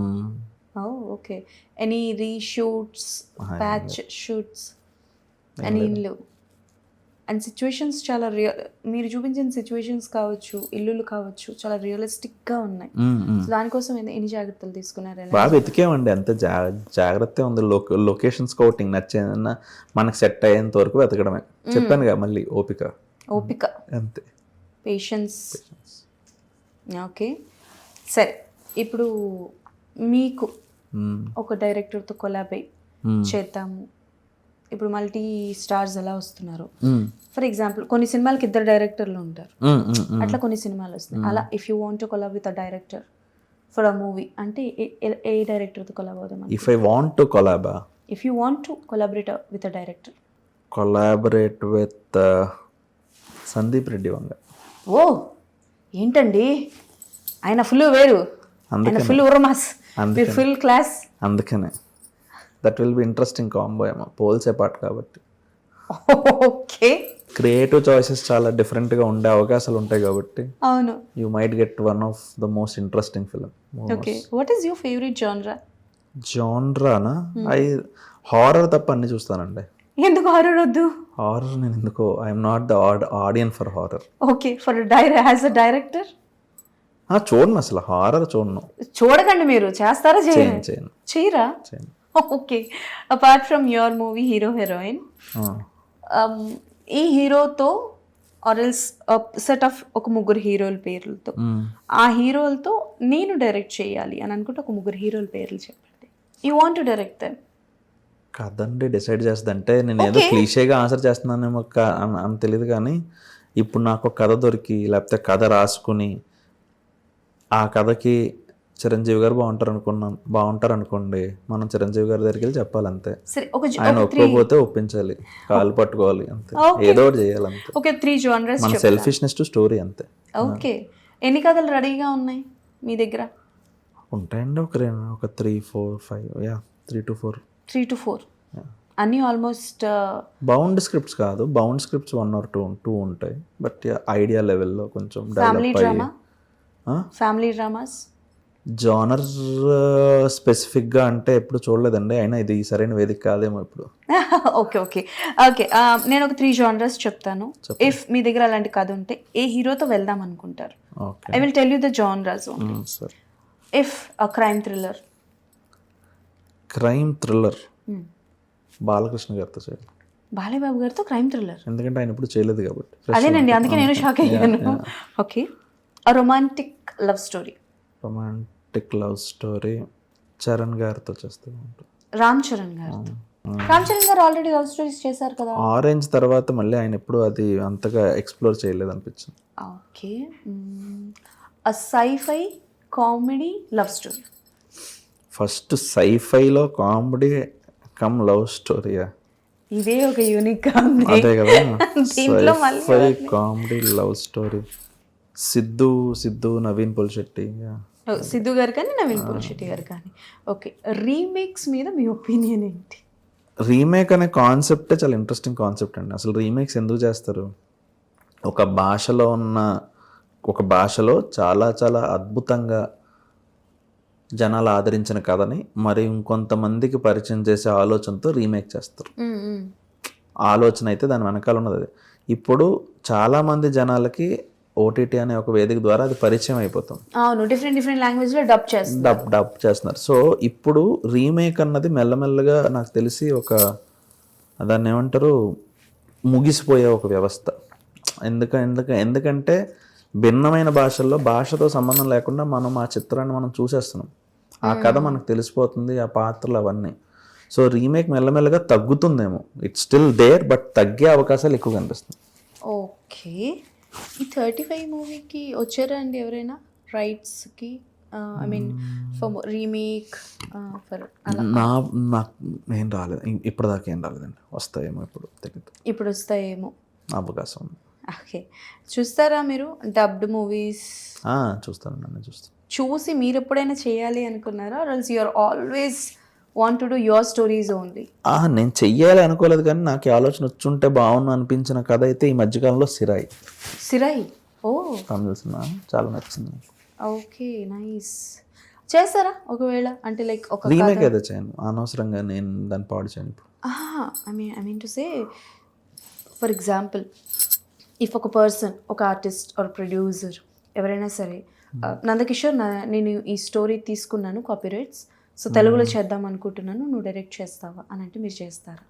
Okay. Any reshoots, patch shoots, any ఇల్లు అండ్ సిచ్యువేషన్స్ చాలా మీరు చూపించిన సిచ్యువేషన్స్ కావచ్చు, ఇల్లులు కావచ్చు, చాలా రియలిస్టిక్గా ఉన్నాయి. దానికోసం ఎన్ని జాగ్రత్తలు తీసుకున్నారని? బాగా వెతికేమండి, అంత జాగ్రత్త ఉంది. లొకేషన్ స్కౌటింగ్ నచ్చేదన్నా మనకు సెట్ అయ్యేంత వరకు వెతకడమే. చెప్పాను కదా మళ్ళీ, ఓపిక అంతే, పేషెన్స్. ఓకే. సరే, ఇప్పుడు మీకు ఒక డైరెక్టర్తో కొలాబ్ అయ్యి చేద్దాము, ఇప్పుడు మల్టీ స్టార్స్ ఎలా వస్తున్నారు, ఫర్ ఎగ్జాంపుల్ కొన్ని సినిమాలకి 2 డైరెక్టర్లు ఉంటారు, అట్లా కొన్ని సినిమాలు వస్తున్నాయి. అలా if you want to collab with a director for a movie అంటే ఏ డైరెక్టర్తో కొలాబ్ అవుదాం? If I want to collab, if you want to collaborate with a director, collaborate with Sandeep Reddy Vanga. ఓ ఏంటండి, ఆయన ఫుల్ వేరు, ఆయన ఫుల్ ఉరమాస్, మీరు ఫుల్ క్లాస్. అందుకనే that will be interesting combo ఏమో, పోల్సే పాట కాబట్టి. ఓకే. క్రియేటివ్ చాయిసెస్ చాలా డిఫరెంట్గా ఉండే అవకాశాలు ఉంటాయి కాబట్టి అవును, you might get one of the most interesting film. Okay. What is your favourite జాన్రానా? హారర్ తప్ప అన్ని చూస్తానండి. ఎందుకు హారర్ వద్దు? హారర్ నేను ఎందుకో I'm not the audience for horror. Okay. As a director చూడను, అసలు హారర్ చూడను. చూడకండి. మీరు చేస్తారా? చేయరా? Okay. Apart from your movie hero heroine, ఈ హీరోతో ఆర్ఎల్స్ సెట్ ఆఫ్ ఒక 3 హీరోల పేర్లతో, ఆ హీరోలతో నేను డైరెక్ట్ చేయాలి అని అనుకుంటే ఒక 3 హీరోల పేర్లు చెప్పండి. You want to direct them. కదండి డిసైడ్ చేస్తుందంటే నేను ఏదో క్లీషేగా ఆన్సర్ చేస్తున్నానేమో అని తెలియదు, కానీ ఇప్పుడు నాకు ఒక కథ దొరికి లేకపోతే కథ రాసుకుని ఆ కథకి చిరంజీవి గారు బాగుంటారు అనుకోండి, మనం చిరంజీవి గారి దగ్గరికి వెళ్ళి చెప్పాలి అంతే. ఆయన ఒప్పుకోకపోతే ఒప్పించాలి, కాలు పట్టుకోవాలి అంతే, ఏదో ఒకటి చేయాలి అంతే. ఓకే. 3 జానర్స్, మన సెల్ఫిష్నెస్ టు స్టోరీ అంతే. ఓకే. ఎన్ని కథలు రెడీగా ఉన్నాయి మీ దగ్గర? ఉంటాయండి ఒక 3 4 5 3 to 4 అన్నీ ఆల్మోస్ట్ బౌండ్ స్క్రిప్ట్స్ కాదు, బౌండ్ స్క్రిప్ట్స్ 1 or 2 ఉంటాయి, బట్ ఐడియా లెవెల్లో కొంచెం ఫ్యామిలీ డ్రామాస్. జానర్ స్పెసిఫిక్గా అంటే ఎప్పుడు చూడలేదండి, అయినా ఇది సరైన వేదిక కాదేమో ఇప్పుడు. ఓకే. నేను ఒక 3 జానర్స్ చెప్తాను. ఇఫ్ మీ దగ్గర అలాంటి కథ ఉంటే ఏ హీరోతో వెళ్దాం అనుకుంటారు? I will tell you the genres only. If a crime thriller, Balakrishna గారితో చేయాలి. బాలయ్యబాబు గారితో క్రైమ్ థ్రిల్లర్? ఎందుకంటే ఆయన ఇప్పుడు చేయలేదు కాబట్టి. అదేనండి, అందుకే నేను షాక్ అయ్యాను. ఓకే. అ romantic love story. Romantic love story Charan గారితో చేస్తూ ఉంటాం. రామ్ చరణ్ గారు. రామ్ చరణ్ గారు ఆల్రెడీ లవ్ స్టోరీస్ చేశారు కదా. ఆరెంజ్ తర్వాత మళ్ళీ ఆయన ఎప్పుడు అది అంతగా ఎక్స్ప్లోర్ చేయలేదు అనిపించింది. Okay, a scifi comedy love story. First సైఫైలో కామెడీ కమ్ లవ్ స్టోరీయా? ఇదే ఒక యూనిక్ అదే కదా, దీంట్లో మళ్ళీ scifi comedy love story. Siddhu Naveen Polishetty. Siddhu గారు కానీ నవీన్ పోల్శెట్టి గారు కానీ. ఓకే, రీమేక్స్ మీద మీ ఒపీనియన్ ఏంటి? రీమేక్ అనే కాన్సెప్టే చాలా ఇంట్రెస్టింగ్ కాన్సెప్ట్ అండి. అసలు రీమేక్స్ ఎందుకు చేస్తారు? ఒక భాషలో చాలా చాలా అద్భుతంగా జనాలు ఆదరించిన కథని మరి ఇంకొంతమందికి పరిచయం చేసే ఆలోచనతో రీమేక్ చేస్తారు. ఆలోచన అయితే దాని వెనకాల ఉన్నది అది. ఇప్పుడు చాలామంది జనాలకి ఓటీటీ అనే ఒక వేదిక ద్వారా అది పరిచయం అయిపోతుంది. అవును, డిఫరెంట్ లాంగ్వేజ్లో డబ్ చేస్తున్నారు. సో ఇప్పుడు రీమేక్ అన్నది మెల్లమెల్లగా నాకు తెలిసి దాన్ని ఏమంటారు, ముగిసిపోయే ఒక వ్యవస్థ. ఎందుకంటే భిన్నమైన భాషతో సంబంధం లేకుండా మనం ఆ చిత్రాన్ని మనం చూసేస్తున్నాం, ఆ కథ మనకు తెలిసిపోతుంది, ఆ పాత్రలు అవన్నీ. సో రీమేక్ మెల్లమెల్లగా తగ్గుతుందేమో. ఇట్స్ స్టిల్ దేర్, బట్ తగ్గే అవకాశాలు ఎక్కువ కనిపిస్తుంది. ఓకే, ఈ 35 మూవీకి వచ్చారా అండి ఎవరైనా రైట్స్కి? I mean for remake for నాకు ఏం రాలేదు, ఇప్పటిదాకా ఏం రాలేదండి. వస్తాయేమో, ఇప్పుడు తెలియదు. ఇప్పుడు వస్తాయేమో అవకాశం ఉంది. ఓకే, చూస్తారా మీరు డబ్డ్ మూవీస్? చూస్తాను, నన్ను చూస్తాను. చూసి మీరు ఎప్పుడైనా చేయాలి అనుకున్నారా? Or you are always want to do your stories only? నేను చెయ్యాలి అనుకోలేదు, కానీ నాకు ఈ ఆలోచన వచ్చుంటే బాగుండు అనిపించిన కథ అయితే ఈ మధ్యకాలంలో సిరాయి. ఓ, తమిళ సినిమా చాలా నచ్చింది. Okay, nice. చేస్తారా ఒకవేళ? అంటే లైక్ ఒక రీమేక్ అయితే చేయను, అనవసరంగా నేను దాన్ని పాడు చేయను ఇప్పుడు. I mean to say, for example, if ఒక పర్సన్, ఒక ఆర్టిస్ట్ ఆర్ ప్రొడ్యూసర్ ఎవరైనా సరే, నందకిషోర్ నేను ఈ స్టోరీ తీసుకున్నాను కాపీరైట్స్, సో తెలుగులో చేద్దాం అనుకుంటున్నాను, నువ్వు డైరెక్ట్ చేస్తావా అని అంటే మీరు చేస్తారా?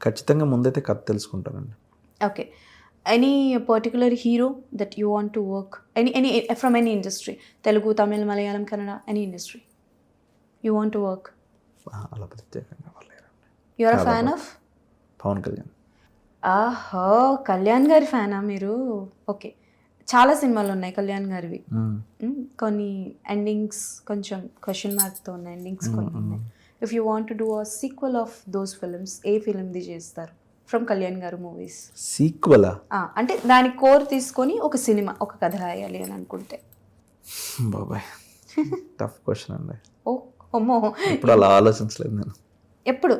ఖచ్చితంగా ముందైతే కథ తెలుసుకుంటానండి. Okay, any particular hero that you want to work, any from any industry, Telugu, Tamil, Malayalam, Kannada, any industry you want to work? అలా ప్రత్యేకంగా you are a fan of Pawan Kalyan. ఆహో, కళ్యాణ్ గారి ఫ్యానా మీరు? ఓకే, చాలా సినిమాలు ఉన్నాయి కళ్యాణ్ గారివి. కొన్ని ఎండింగ్స్ కొంచెం క్వశ్చన్ మార్క్తో ఉన్న ఎండింగ్స్ కొన్ని ఉన్నాయి. If you want to do a sequel of those films, ఏ ఫిల్మ్ది చేస్తారు ఫ్రమ్ కళ్యాణ్ గారు మూవీస్? సీక్వెలా? అంటే దాని కోర్ తీసుకొని ఒక సినిమా, ఒక కథ రాయాలి అని అనుకుంటే. బాబాయ్, టఫ్ క్వశ్చన్ అండి. అమ్మో, ఇప్పుడు అలా ఆలోచించలేదు నేను. ఎప్పుడు?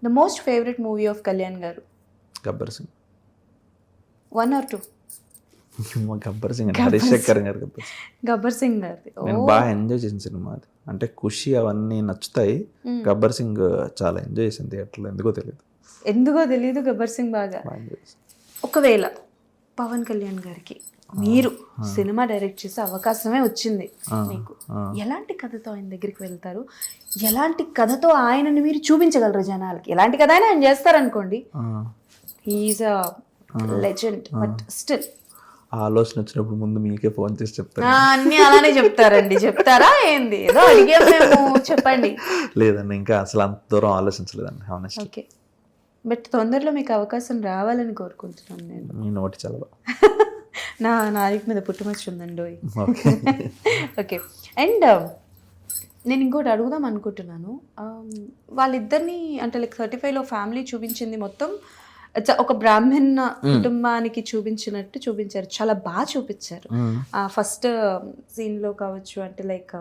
The most favourite movie of Kalyan గారు? గబ్బర్ సింగ్. 1 or 2? గబ్బర్ సింగ్ అండి, హరీష్ శంకర్ గారు. గబ్బర్ సింగ్ గారి నేను బాగా ఎంజాయ్ చేసిన సినిమా అది. అంటే ఖుషి అవన్నీ నచ్చుతాయి, గబ్బర్ సింగ్ చాలా ఎంజాయ్ చేసింది థియేటర్లో. ఎందుకో తెలియదు గబ్బర్ సింగ్ బాగా. ఒకవేళ పవన్ కళ్యాణ్ గారికి మీరు సినిమా డైరెక్ట్ చేసే అవకాశమే వచ్చింది మీకు, ఎలాంటి కథతో ఆయన దగ్గరికి వెళ్తారు? ఎలాంటి కథతో ఆయనని మీరు చూపించగలరు జనాలకి? ఎలాంటి కథ అయినా ఆయన చేస్తారనుకోండి, he's a legend, but still ఆలోచన వచ్చినప్పుడు ముందు మీకే ఫోన్ చేసి చెప్తాను. అన్ని అలానే చెప్తారండి. చెప్తారా ఏంది? ఏదో అడిగాం మేము, చెప్పండి. లేదండి, ఇంకా అసలు అంత దూరం ఆలోచించలేదండి. ఓకే, బట్ తొందరలో మీకు అవకాశం రావాలని కోరుకుంటున్నాను నేను. మీ నోటి చలవ నా నాలుగు మీద పుట్టుమచ్చ ఉందండి. ఓకే, అండ్ నేను ఇంకోటి అడుగుదాం అనుకుంటున్నాను. వాళ్ళిద్దరిని అంటే లైక్ 35లో ఫ్యామిలీ చూపించింది మొత్తం ఒక బ్రాహ్మణ కుటుంబానికి చూపించినట్టు చూపించారు, చాలా బాగా చూపించారు. ఫస్ట్ సీన్లో కావచ్చు, అంటే లైక్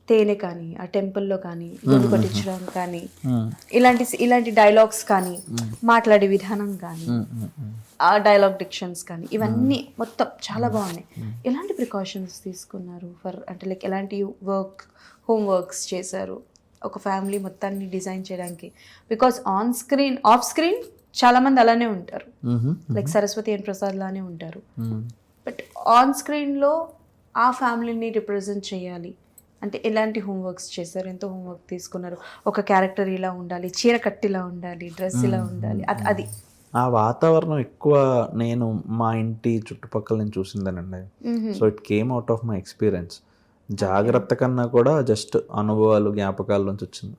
తేనె కానీ, ఆ టెంపుల్లో కానీ గుండు కొట్టించడం కానీ, ఇలాంటి డైలాగ్స్ కానీ, మాట్లాడే విధానం కానీ, ఆ డైలాగ్ డిక్షన్స్ కానీ, ఇవన్నీ మొత్తం చాలా బాగున్నాయి. ఎలాంటి ప్రికాషన్స్ తీసుకున్నారు ఫర్, అంటే లైక్ ఎలాంటి హోమ్ వర్క్స్ చేశారు ఒక ఫ్యామిలీ మొత్తాన్ని డిజైన్ చేయడానికి? బికాస్ ఆఫ్ స్క్రీన్ చాలా మంది అలానే ఉంటారు, లైక్ సరస్వతి అండ్ ప్రసాద్ లానే ఉంటారు, బట్ ఆన్ స్క్రీన్లో ఆ ఫ్యామిలీని రిప్రజెంట్ చేయాలి అంటే ఎలాంటి హోంవర్క్స్ చేశారు? ఎంతో హోంవర్క్ తీసుకున్నారు? ఒక క్యారెక్టర్ ఇలా ఉండాలి, చీర కట్టిలా ఉండాలి, డ్రెస్ ఇలా ఉండాలి, అది ఆ వాతావరణం ఎక్కువ నేను మా ఇంటి చుట్టుపక్కల నేను చూసిందేనండి. So it came out of my experience. జాగ్రత్త కన్నా కూడా జస్ట్ అనుభవాలు జ్ఞాపకాల నుంచి వచ్చింది.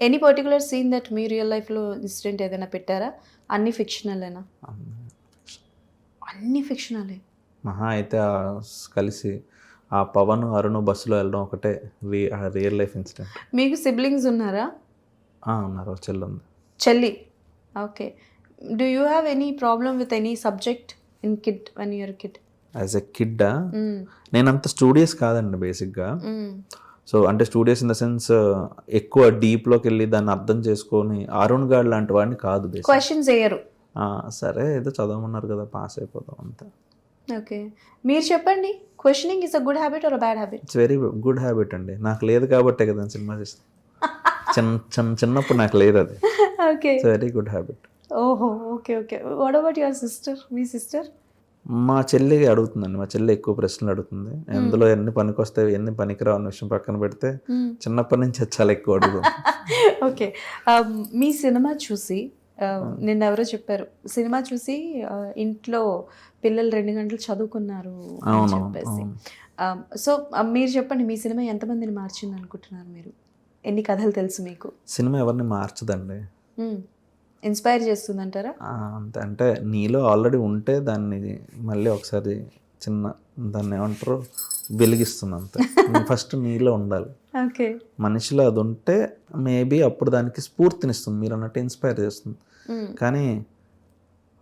ఎనీ పర్టికులర్ సీన్ దట్ మీ రియల్ లైఫ్లో ఇన్సిడెంట్ ఏదైనా పెట్టారా? అన్ని ఫిక్షనలేనా? అన్ని ఫిక్షనలే. మహా అయితే కలిసి ఆ పవన్ అరుణ్ బస్సులో వెళ్ళడం ఒకటే రియల్ లైఫ్ ఇన్సిడెంట్. మీకు సిబ్లింగ్స్ ఉన్నారా? ఉన్నారు, చెల్లి ఉంది. చెల్లి, okay. Do you have any problem with any subject in kid when you're kid? As a కిడ్డా నేనంత స్టూడియస్ కాదండి బేసిక్గా. సో అంటే స్టూడియస్ ఇన్ ద సెన్స్ ఎక్కువ డీప్లోకి వెళ్ళి దాన్ని అర్థం చేసుకొని అరుణ్ గాడ్ లాంటి వాడిని కాదు. క్వశ్చన్స్ వేయరు. సరే ఏదో చదవమన్నారు కదా, పాస్ అయిపోతాం అంతే. ఓకే, మీరు చెప్పండి. Questioning is a good habit or a bad habit? It's very good habit అండి. నాకు లేదు కాబట్టే కదా సినిమా చేస్తాను. చిన్నప్పుడు నాకు లేదు అది. Okay, it's very good habit. ఓహో, okay okay. What about your sister? మీ సిస్టర్? మా చెల్లి అడుగుతుందండి. మా చెల్లి ఎక్కువ ప్రశ్నలు అడుగుతుంది. ఎందులో ఎన్ని పనికొస్తాయి ఎన్ని పనికిరావు అన్న విషయం పక్కన పెడితే చిన్నప్పటి నుంచి చాలా ఎక్కువ అడుగుతుంది. ఓకే, మీ సినిమా చూసి నిన్న ఎవరో చెప్పారు, సినిమా చూసి ఇంట్లో పిల్లలు 2 గంటలు చదువుకున్నారు అని చెప్పేసి. సో మీరు చెప్పండి, మీ సినిమా ఎంతమందిని మార్చింది అనుకుంటున్నారు మీరు? ఎన్ని కథలు తెలుసు మీకు? సినిమా ఎవరిని మార్చదండి, ఇన్స్పైర్ చేస్తుందంటారా? అంతే. అంటే నీలో ఆల్రెడీ ఉంటే దాన్ని మళ్ళీ ఒకసారి దాన్ని ఏమంటారు వెలిగిస్తుంది అంతే. ఫస్ట్ నీలో ఉండాలి. ఓకే, మనిషిలో అది ఉంటే మేబీ అప్పుడు దానికి స్ఫూర్తినిస్తుంది, మీరు అన్నట్టు ఇన్స్పైర్ చేస్తుంది. కానీ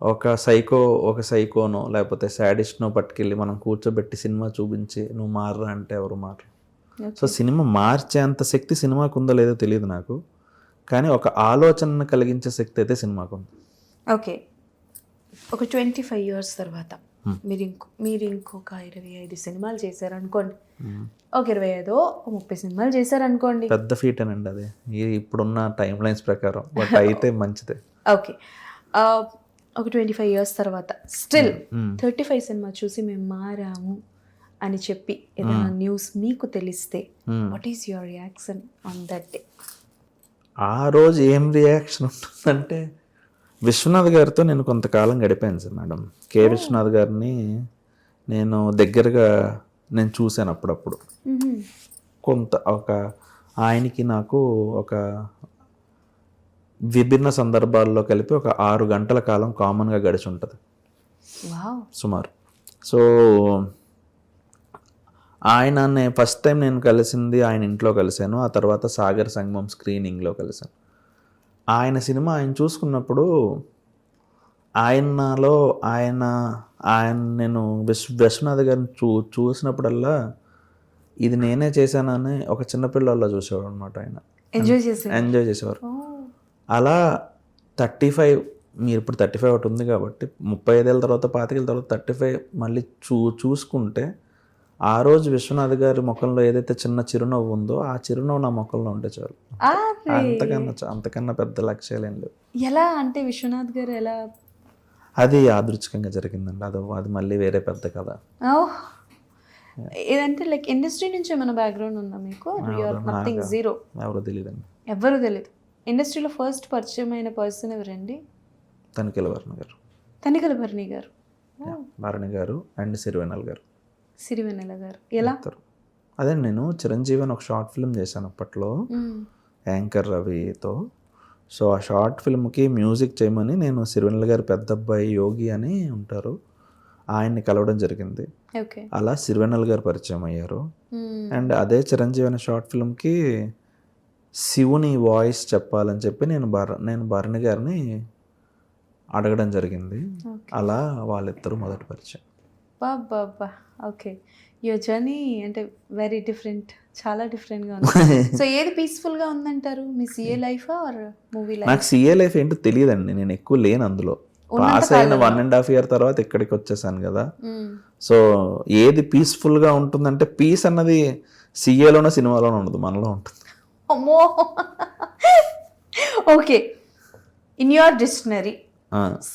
ఒక సైకోనో లేకపోతే సాడిస్ట్నో పట్టుకెళ్ళి మనం కూర్చోబెట్టి సినిమా చూపించి నువ్వు మారరా అంటే ఎవరు మారరు. సో సినిమా మార్చేంత శక్తి సినిమాకు ఉందో లేదో తెలియదు నాకు, కానీ ఒక ఆలోచన కలిగించే శక్తి అయితే సినిమాకు ఉంది. ఓకే, ఒక 25 years తర్వాత మీరు ఇంకొక 25 సినిమాలు చేశారనుకోండి. ఒక 25 30 సినిమాలు చేశారనుకోండి. పెద్ద ఫీట్ అనండి అది ఇప్పుడున్న టైం లైన్స్ ప్రకారం, బట్ అయితే మంచిదే. ఓకే, ఒక 25 years తర్వాత స్టిల్ 35 సినిమా చూసి మేము మారాము అని చెప్పి ఏదైనా న్యూస్ మీకు తెలిస్తే what is your reaction on that day? ఆ రోజు ఏం రియాక్షన్ ఉంటుందంటే, విశ్వనాథ్ గారితో నేను కొంతకాలం గడిపాను సార్ మేడం. కె విశ్వనాథ్ గారిని నేను దగ్గరగా నేను చూశాను అప్పుడప్పుడు. ఆయనకి నాకు ఒక విభిన్న సందర్భాల్లో కలిపి ఒక 6 గంటల కాలం కామన్గా గడిచి ఉంటుంది సుమారు. సో ఫస్ట్ టైం నేను కలిసింది ఆయన ఇంట్లో కలిశాను. ఆ తర్వాత సాగర్ సంగమం స్క్రీనింగ్లో కలిశాను. ఆయన సినిమా ఆయన చూసుకున్నప్పుడు నేను విశ్వనాథ్ గారిని చూసినప్పుడల్లా ఇది నేనే చేశానని ఒక చిన్నపిల్లల్లో చూసేవాడు అనమాట. ఆయన ఎంజాయ్ చేసేవారు. అలా 35, మీరు ఇప్పుడు 35 ఒకటి ఉంది కాబట్టి 35 ఏళ్ళ తర్వాత 25 ఏళ్ళ తర్వాత 35 మళ్ళీ చూసుకుంటే ఆ రోజు విశ్వనాథ్ గారి ముఖంలో ఏదైతే చిన్న చిరునవ్వు ఉందో ఆ చిరునవ్వు నా ముఖంలో ఉంటే చాలు. అంతకన్నా పెద్ద లక్ష్యాలు ఏం లేవు. ఎలా అంటే విశ్వనాథ్ గారు ఎలా? అది యాదృచ్ఛికంగా జరిగిందండి. అది మళ్ళీ వేరే పెద్ద కథ. ఇదంటే లైక్ ఇండస్ట్రీ నుంచి ఏమైనా బ్యాక్గ్రౌండ్ ఉందా మీకు? జీరో? ఎవరో తెలియదండి. ఎవరు తెలియదు. ఇండస్ట్రీలో ఫస్ట్ పరిచయం అయిన పర్సన్ ఎవరండి? తనికెల భరణి గారు. భరణి గారు అండ్ సిరివెన్నెల గారు. ఎలా? అదే నేను చిరంజీవి అని ఒక షార్ట్ ఫిల్మ్ చేశాను అప్పట్లో యాంకర్ రవితో. సో ఆ షార్ట్ ఫిల్మ్కి మ్యూజిక్ చేయమని నేను సిరివెన్నెల గారు పెద్ద అబ్బాయి యోగి అని ఉంటారు, ఆయన్ని కలవడం జరిగింది. అలా సిరివెన్నెల గారు పరిచయం అయ్యారు. అండ్ అదే చిరంజీవి అనే షార్ట్ ఫిల్మ్కి శివుని వాయిస్ చెప్పాలని చెప్పి నేను భరణి గారిని అడగడం జరిగింది. అలా వాళ్ళిద్దరూ మొదటి పరిచయం. బాబా, ఓకే. యువర్ జర్నీ అంటే వెరీ డిఫరెంట్, చాలా డిఫరెంట్గా ఉంది. సో ఏది పీస్ఫుల్గా ఉందంటారు, మీ CA life or movie life? నాకు సిఏ లైఫ్ ఏంటో తెలియదండి, నేను ఎక్కువ లేను అందులో. పాస్ అయిన 1.5 year తర్వాత ఇక్కడికి వచ్చేసాను కదా. సో ఏది పీస్ఫుల్గా ఉంటుందంటే, పీస్ అన్నది సిఏలోనో సినిమాలోనో ఉండదు, మనలో ఉంటుంది. అమ్మో, okay. In your dictionary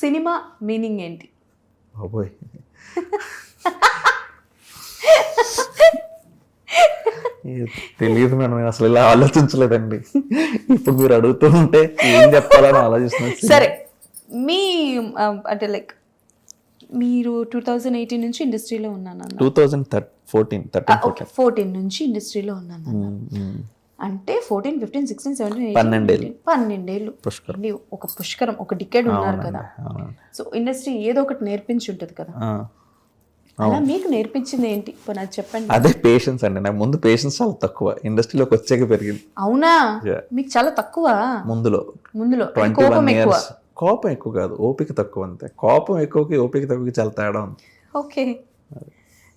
cinema meaning ఏంటి? బాబోయ్, తెలియదు మేడం, అసలు ఇలా ఆలోచించలేదండి. ఇప్పుడు మీరు అడుగుతూ ఉంటే ఏం చెప్పాలని ఆలోచిస్తున్నాను. సరే, మీ అంటే లైక్ మీరు 2018 నుంచి ఇండస్ట్రీలో ఉన్నాను అన్న 14 నుంచి ఇండస్ట్రీలో ఉన్నాను అన్న. అంటే 14, 15, 16, 17, 18, 12 పుష్కరం. ఒక పుష్కరం, ఒక డికెడ్ ఉన్నారు కదా. అవునండి. సో ఇండస్ట్రీ ఏదో ఒకటి నేర్పించి ఉంటుంది కదా. అలా మీకు నేర్పించింది ఏంటి ఇప్పుడు నాకు చెప్పండి. అదే పేషెన్స్ అండి. నాకు ముందు పేషెన్స్ చాలా తక్కువ, ఇండస్ట్రీలోకి వచ్చాక పెరిగింది. అవునా? Yeah. మీకు చాలా తక్కువ ముందులో ముందులో 21 కోపం ఎక్కువ. years కోపం ఎక్కువ కాదు, ఓపిక తక్కువ అంతే. కోపం ఎక్కువకి ఓపిక తక్కువకి చాలా తేడా ఉంది. ఓకే.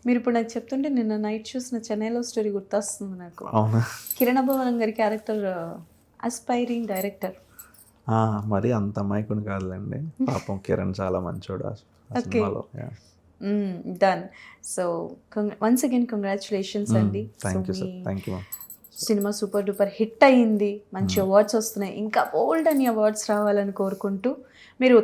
మీరు ఇప్పుడు నాకు చెప్తుంటే నిన్న నైట్ చూసిన చెన్నైలో స్టోరీ గుర్తొస్తుంది నాకు. అవునా? కిరణ్ అబ్బవరం గారి క్యారెక్టర్ అస్పైరింగ్ డైరెక్టర్. మరి అంత అమాయకుని కాదులేండి పాపం. కిరణ్ చాలా మంచోడు ఆ సినిమాలో. Done. So once again congratulations అండి. Thank you sir. Thank you. సినిమా సూపర్ డూపర్ హిట్ అయ్యింది, మంచి అవార్డ్స్ వస్తున్నాయి, ఇంకా బోల్డ్ అని అవార్డ్స్ రావాలని కోరుకుంటూ, మీరు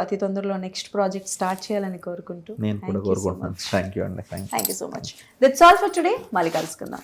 అతి తొందరలో నెక్స్ట్ ప్రాజెక్ట్ స్టార్ట్ చేయాలని కోరుకుంటూ నేను కూడా కోరుకుంటున్నాను. థ్యాంక్ యూ అండి. Thank you so much. That's all for today. మళ్ళీ కలుసుకుందాం.